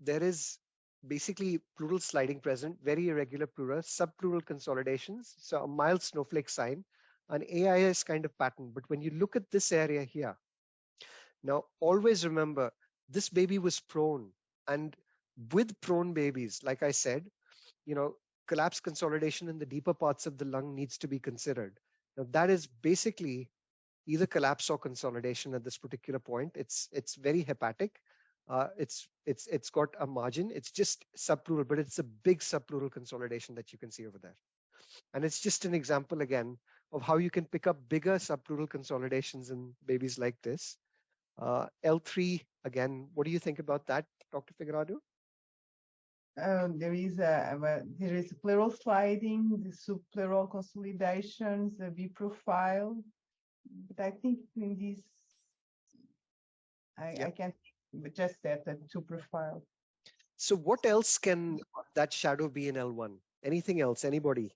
there is basically pleural sliding present, very irregular pleura, subpleural consolidations, so a mild snowflake sign, an AIS kind of pattern. But when you look at this area here, now always remember, this baby was prone, and with prone babies, like I said, collapse consolidation in the deeper parts of the lung needs to be considered. Now that is basically either collapse or consolidation at this particular point. It's very hepatic. It's got a margin. It's just subpleural, but it's a big subpleural consolidation that you can see over there. And it's just an example again of how you can pick up bigger subpleural consolidations in babies like this. L3 again. What do you think about that, Dr. Figueroa? There is pleural sliding, the subpleural consolidations, the V profile. But I think in this, I can't just that the two profile. So what else can that shadow be in L1? Anything else? Anybody?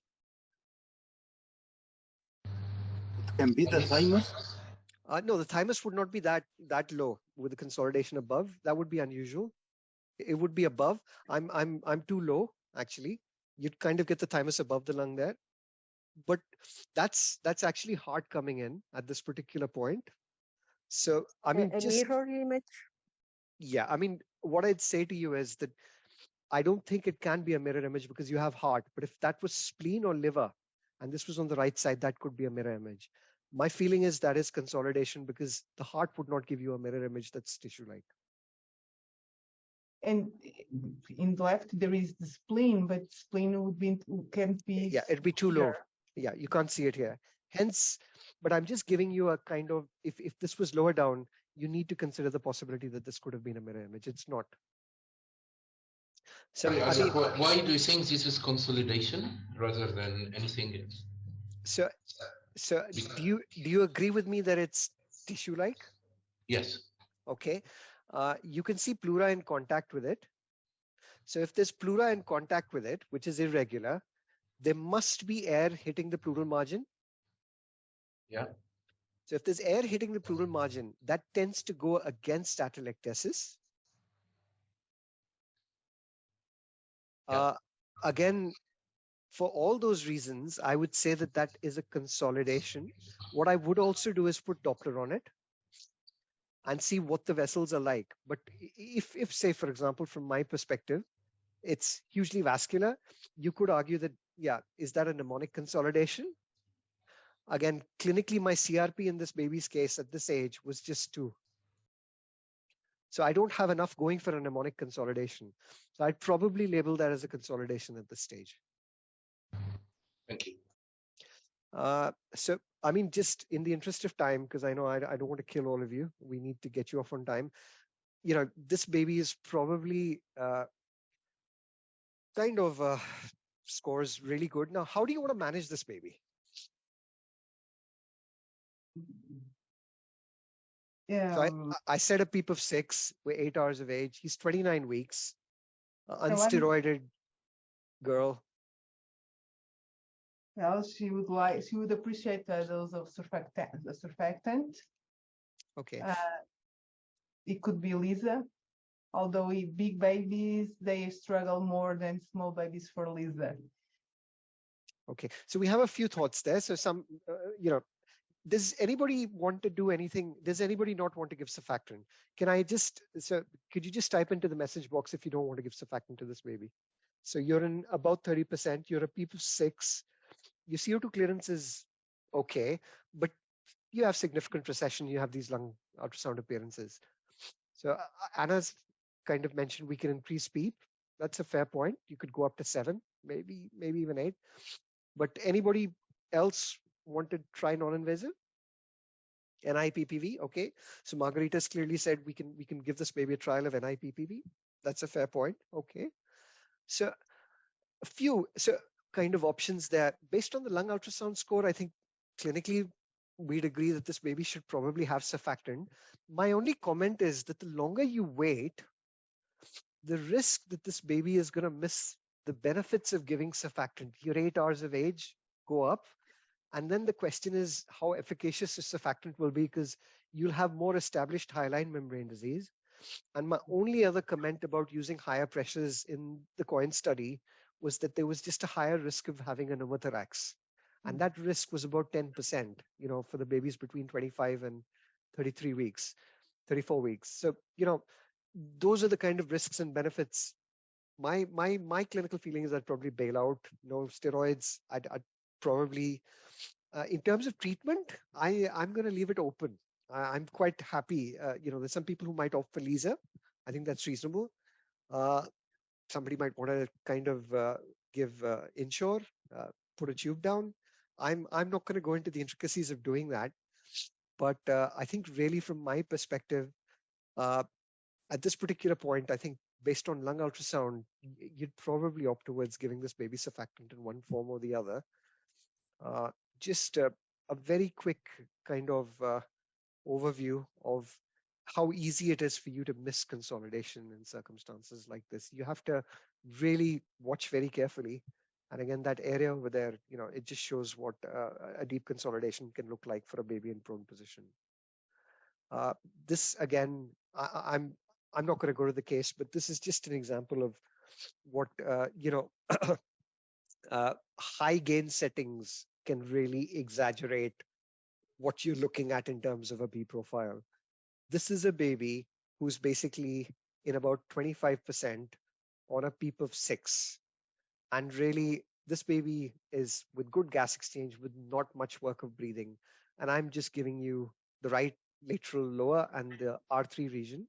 It can be the thymus. No, the thymus would not be that low with the consolidation above. That would be unusual. It would be above. I'm too low actually. You'd kind of get the thymus above the lung there, but that's actually heart coming in at this particular point. So I mean, a mirror image. Yeah, I mean, what I'd say to you is that I don't think it can be a mirror image because you have heart. But if that was spleen or liver, and this was on the right side, that could be a mirror image. My feeling is that is consolidation because the heart would not give you a mirror image that's tissue-like. And in the left there is the spleen, but spleen can't be. Yeah, it'd be too low. Yeah, you can't see it here. Hence, but I'm just giving you a kind of, if this was lower down, you need to consider the possibility that this could have been a mirror image. It's not. So I mean, why do you think this is consolidation rather than anything else? So do you agree with me that it's tissue-like? Yes. Okay. You can see pleura in contact with it. So if there's pleura in contact with it, which is irregular, there must be air hitting the pleural margin. Yeah. So if there's air hitting the pleural margin, that tends to go against atelectasis. Again, for all those reasons, I would say that that is a consolidation. What I would also do is put Doppler on it and see what the vessels are like. But if say, for example, from my perspective, it's hugely vascular, you could argue that, yeah, is that a mnemonic consolidation? Again, clinically, my CRP in this baby's case at this age was just 2. So I don't have enough going for a mnemonic consolidation. So I'd probably label that as a consolidation at this stage. Thank you. So, I mean, just in the interest of time, because I know I don't want to kill all of you. We need to get you off on time. This baby is probably kind of scores really good. Now, how do you want to manage this baby? Yeah. So I set a PEEP of 6. We're 8 hours of age. He's 29 weeks. Unsteroided girl. Well, she would appreciate the dose of surfactant. Okay. It could be Lisa, although big babies, they struggle more than small babies for Lisa. Okay, so we have a few thoughts there. So some, does anybody want to do anything? Does anybody not want to give surfactant? Could you just type into the message box if you don't want to give surfactant to this baby? So you're in about 30%, you're a PEEP of 6. Your CO2 clearance is okay, but you have significant recession, you have these lung ultrasound appearances. So Anna's kind of mentioned we can increase PEEP. That's a fair point. You could go up to 7, maybe even 8. But anybody else want to try non-invasive? NIPPV, okay. So Margarita's clearly said we can give this baby a trial of NIPPV. That's a fair point, okay. So a few kind of options there. Based on the lung ultrasound score, I think clinically we'd agree that this baby should probably have surfactant. My only comment is that the longer you wait, the risk that this baby is going to miss the benefits of giving surfactant, your 8 hours of age go up. And then the question is how efficacious the surfactant will be, because you'll have more established hyaline membrane disease. And my only other comment about using higher pressures in the COIN study was that there was just a higher risk of having a pneumothorax. And that risk was about 10%, for the babies between 25 and 33 weeks, 34 weeks. So, those are the kind of risks and benefits. My clinical feeling is I'd probably bail out. No steroids. I'd probably, in terms of treatment, I'm going to leave it open. I'm quite happy. There's some people who might opt for LISA. I think that's reasonable. Somebody might want to kind of give Insure, put a tube down. I'm not going to go into the intricacies of doing that. But I think really from my perspective, at this particular point, I think based on lung ultrasound, you'd probably opt towards giving this baby surfactant in one form or the other. Just a very quick kind of overview of how easy it is for you to miss consolidation in circumstances like this. You have to really watch very carefully. And again, that area over there, it just shows what a deep consolidation can look like for a baby in prone position. This again, I'm not going to go to the case, but this is just an example of what high gain settings can really exaggerate what you're looking at in terms of a B profile. This is a baby who's basically in about 25% on a PEEP of 6. And really, this baby is with good gas exchange, with not much work of breathing. And I'm just giving you the right lateral lower and the R3 region,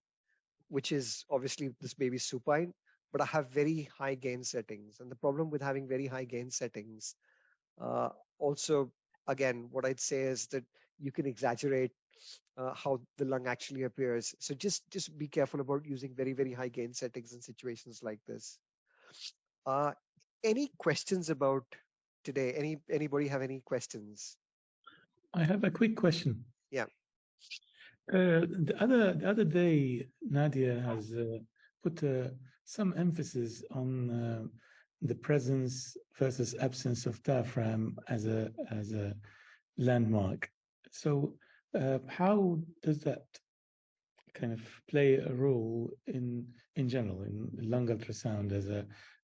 which is obviously this baby's supine, but I have very high gain settings. And the problem with having very high gain settings, also, again, what I'd say is that you can exaggerate how the lung actually appears. So just be careful about using very, very high gain settings in situations like this. Any questions about today? Anybody have any questions? I have a quick question. Yeah. The other day, Nadia has put some emphasis on the presence versus absence of diaphragm as a landmark. So how does that kind of play a role in general in lung ultrasound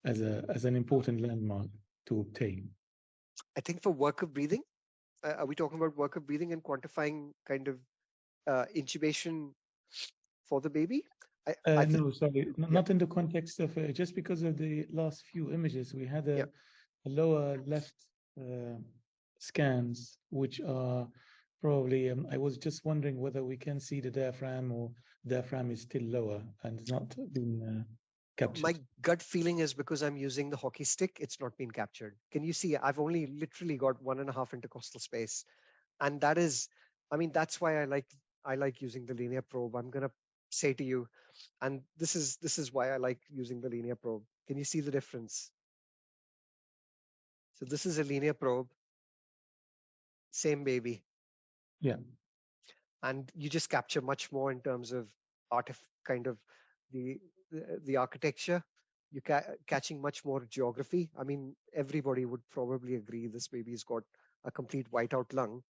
as an important landmark to obtain? I think for work of breathing, are we talking about work of breathing and quantifying kind of intubation for the baby? No, sorry, not in the context of just because of the last few images. We had a lower left scans, which are probably, I was just wondering whether we can see the diaphragm or diaphragm is still lower and it's not been captured. My gut feeling is because I'm using the hockey stick, it's not been captured. Can you see? I've only literally got 1.5 intercostal space. And that is, that's why I like using the linear probe. I'm going to say to you, and this is why I like using the linear probe. Can you see the difference? So this is a linear probe, same baby. Yeah. And you just capture much more in terms of kind of the architecture. You're catching much more geography. Everybody would probably agree this baby's got a complete whiteout lung,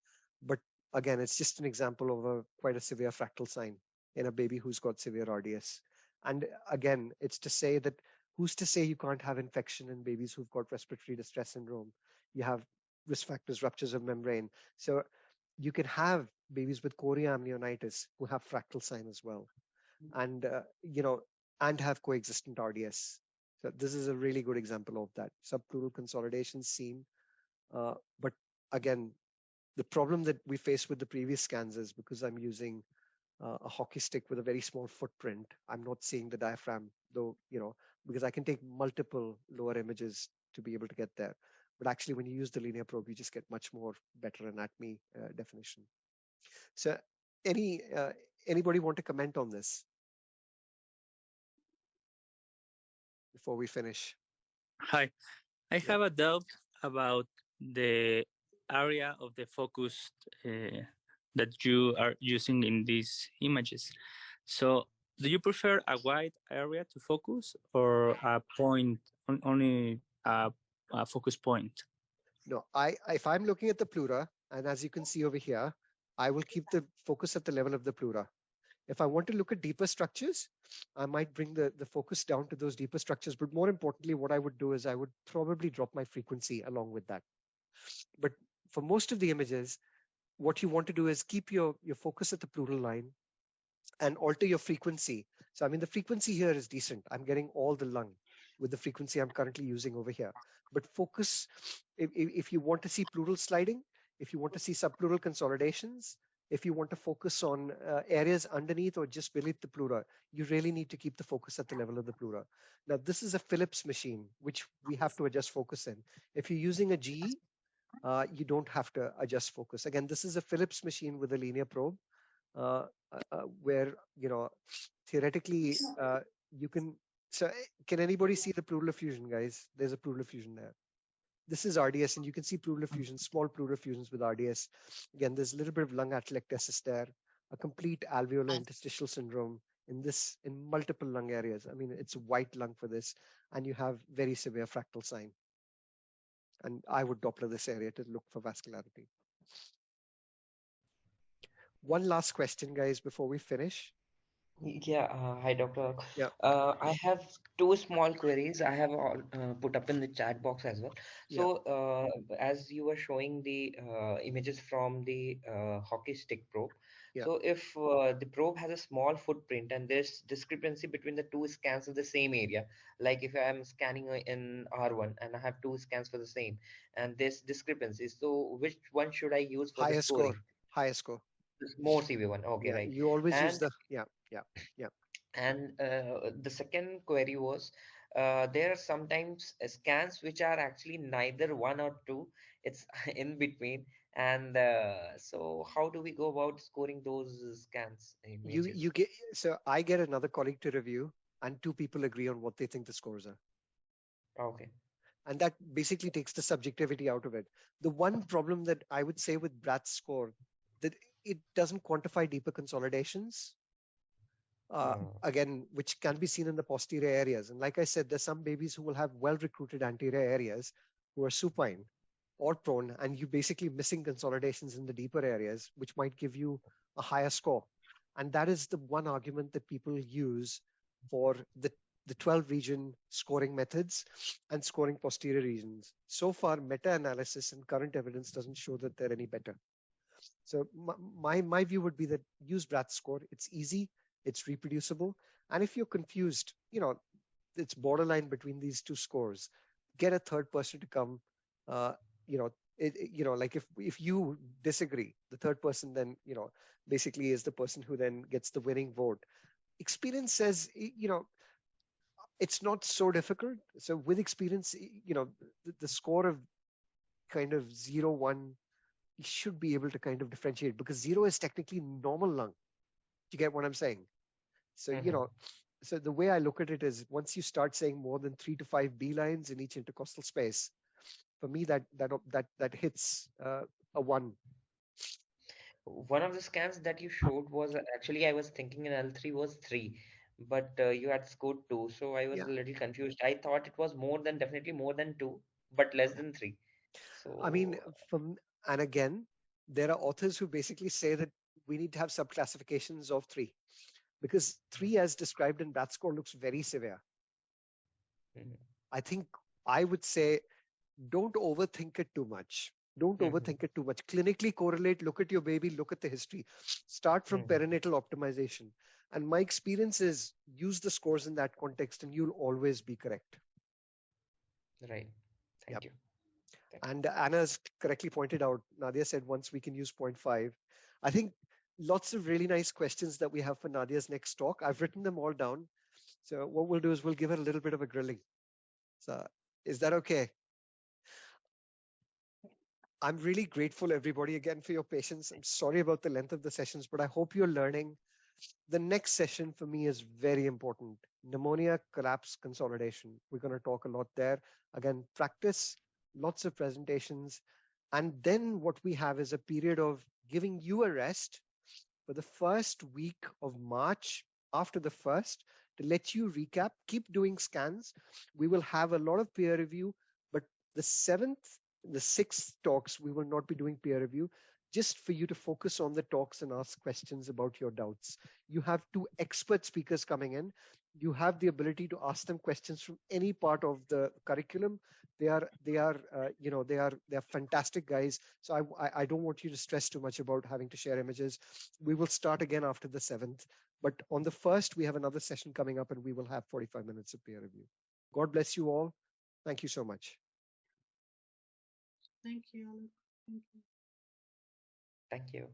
but again, it's just an example of quite a severe fractal sign in a baby who's got severe RDS. And again, it's to say that who's to say you can't have infection in babies who've got respiratory distress syndrome? You have risk factors, ruptures of membrane. So you can have babies with chorioamnionitis who have fractal sign as well, and and have coexistent RDS. So this is a really good example of that subpleural consolidation seen. But again, the problem that we faced with the previous scans is because I'm using a hockey stick with a very small footprint, I'm not seeing the diaphragm, though, because I can take multiple lower images to be able to get there. But actually, when you use the linear probe, you just get much more better anatomy definition. So anybody want to comment on this before we finish? Hi, I have a doubt about the area of the focus that you are using in these images. So do you prefer a wide area to focus or a point only a focus point. No, if I'm looking at the pleura, and as you can see over here, I will keep the focus at the level of the pleura. If I want to look at deeper structures, I might bring the focus down to those deeper structures. But more importantly, what I would do is I would probably drop my frequency along with that. But for most of the images, what you want to do is keep your focus at the pleural line and alter your frequency. So, I mean, the frequency here is decent. I'm getting all the lung with the frequency I'm currently using over here. But focus, if you want to see pleural sliding, if you want to see subpleural consolidations, if you want to focus on areas underneath or just beneath the pleura, you really need to keep the focus at the level of the pleura. Now, this is a Philips machine, which we have to adjust focus in. If you're using a GE, you don't have to adjust focus. Again, this is a Philips machine with a linear probe, where, you know, theoretically, you can, so can anybody see the pleural effusion, guys? There's a pleural effusion there. This is RDS, and you can see pleural effusions, small pleural effusions with RDS. Again, there's a little bit of lung atelectasis there, a complete alveolar interstitial syndrome in multiple lung areas. I mean, it's white lung for this, and you have very severe fractal sign. And I would Doppler this area to look for vascularity. One last question, guys, before we finish. Yeah, hi, Doctor. Yeah. I have two small queries I have all, put up in the chat box as well. So, as you were showing the images from the hockey stick probe, so if the probe has a small footprint and there's discrepancy between the two scans of the same area, like if I'm scanning in R1 and I have two scans for the same, and there's discrepancy, so which one should I use for the scoring? Highest score. The more severe one. Okay, Yeah, right. you always use And the, and the second query was, there are sometimes scans which are actually neither one or two, it's in between. And so how do we go about scoring those scans images? You get, so I get another colleague to review, and two people agree on what they think the scores are. Okay. And that basically takes the subjectivity out of it. The one problem that I would say with Bratt's score, that it doesn't quantify deeper consolidations. Again, which can be seen in the posterior areas. And like I said, there's some babies who will have well-recruited anterior areas who are supine or prone, and you basically missing consolidations in the deeper areas, which might give you a higher score. And that is the one argument that people use for the 12 region scoring methods and scoring posterior regions. So far, meta-analysis and current evidence doesn't show that they're any better. So my view would be that use Bratt's score. It's easy, it's reproducible. And if you're confused, you know, it's borderline between these two scores, get a third person to come, you know, like if you disagree, the third person then, you know, basically is the person who then gets the winning vote. Experience says, you know, it's not so difficult. So with experience, you know, the score of kind of 0, 1, you should be able to kind of differentiate, because 0 is technically normal lung. Do you get what I'm saying? So, you know, so the way I look at it is, once you start saying more than 3 to 5 B lines in each intercostal space, for me, that hits a 1. One of the scans that you showed was actually, I was thinking in L3 was 3, but you had scored 2, so I was a little confused. I thought it was definitely more than 2, but less than 3. So I mean, and again, there are authors who basically say that we need to have subclassifications of 3, because 3 as described in Bratt's score looks very severe. I think I would say, don't overthink it too much. Don't overthink it too much. Clinically correlate, look at your baby, look at the history. Start from perinatal optimization. And my experience is, use the scores in that context and you'll always be correct. Right. Thank you. And Anna's correctly pointed out, Nadia said once we can use 0.5. I think lots of really nice questions that we have for Nadia's next talk. I've written them all down. So what we'll do is we'll give her a little bit of a grilling. So is that okay? I'm really grateful, everybody, again, for your patience. I'm sorry about the length of the sessions, but I hope you're learning. The next session for me is very important. Pneumonia collapse consolidation. We're going to talk a lot there. Again, practice, lots of presentations. And then what we have is a period of giving you a rest for the first week of March. After the 1st, to let you recap. Keep doing scans. We will have a lot of peer review, but the 7th, the 6th talks, we will not be doing peer review, just for you to focus on the talks and ask questions about your doubts. You have 2 expert speakers coming in. You have the ability to ask them questions from any part of the curriculum. They are fantastic guys. So I don't want you to stress too much about having to share images. We will start again after the 7th, but on the 1st, we have another session coming up and we will have 45 minutes of peer review. God bless you all. Thank you so much. Thank you. Thank you. Thank you.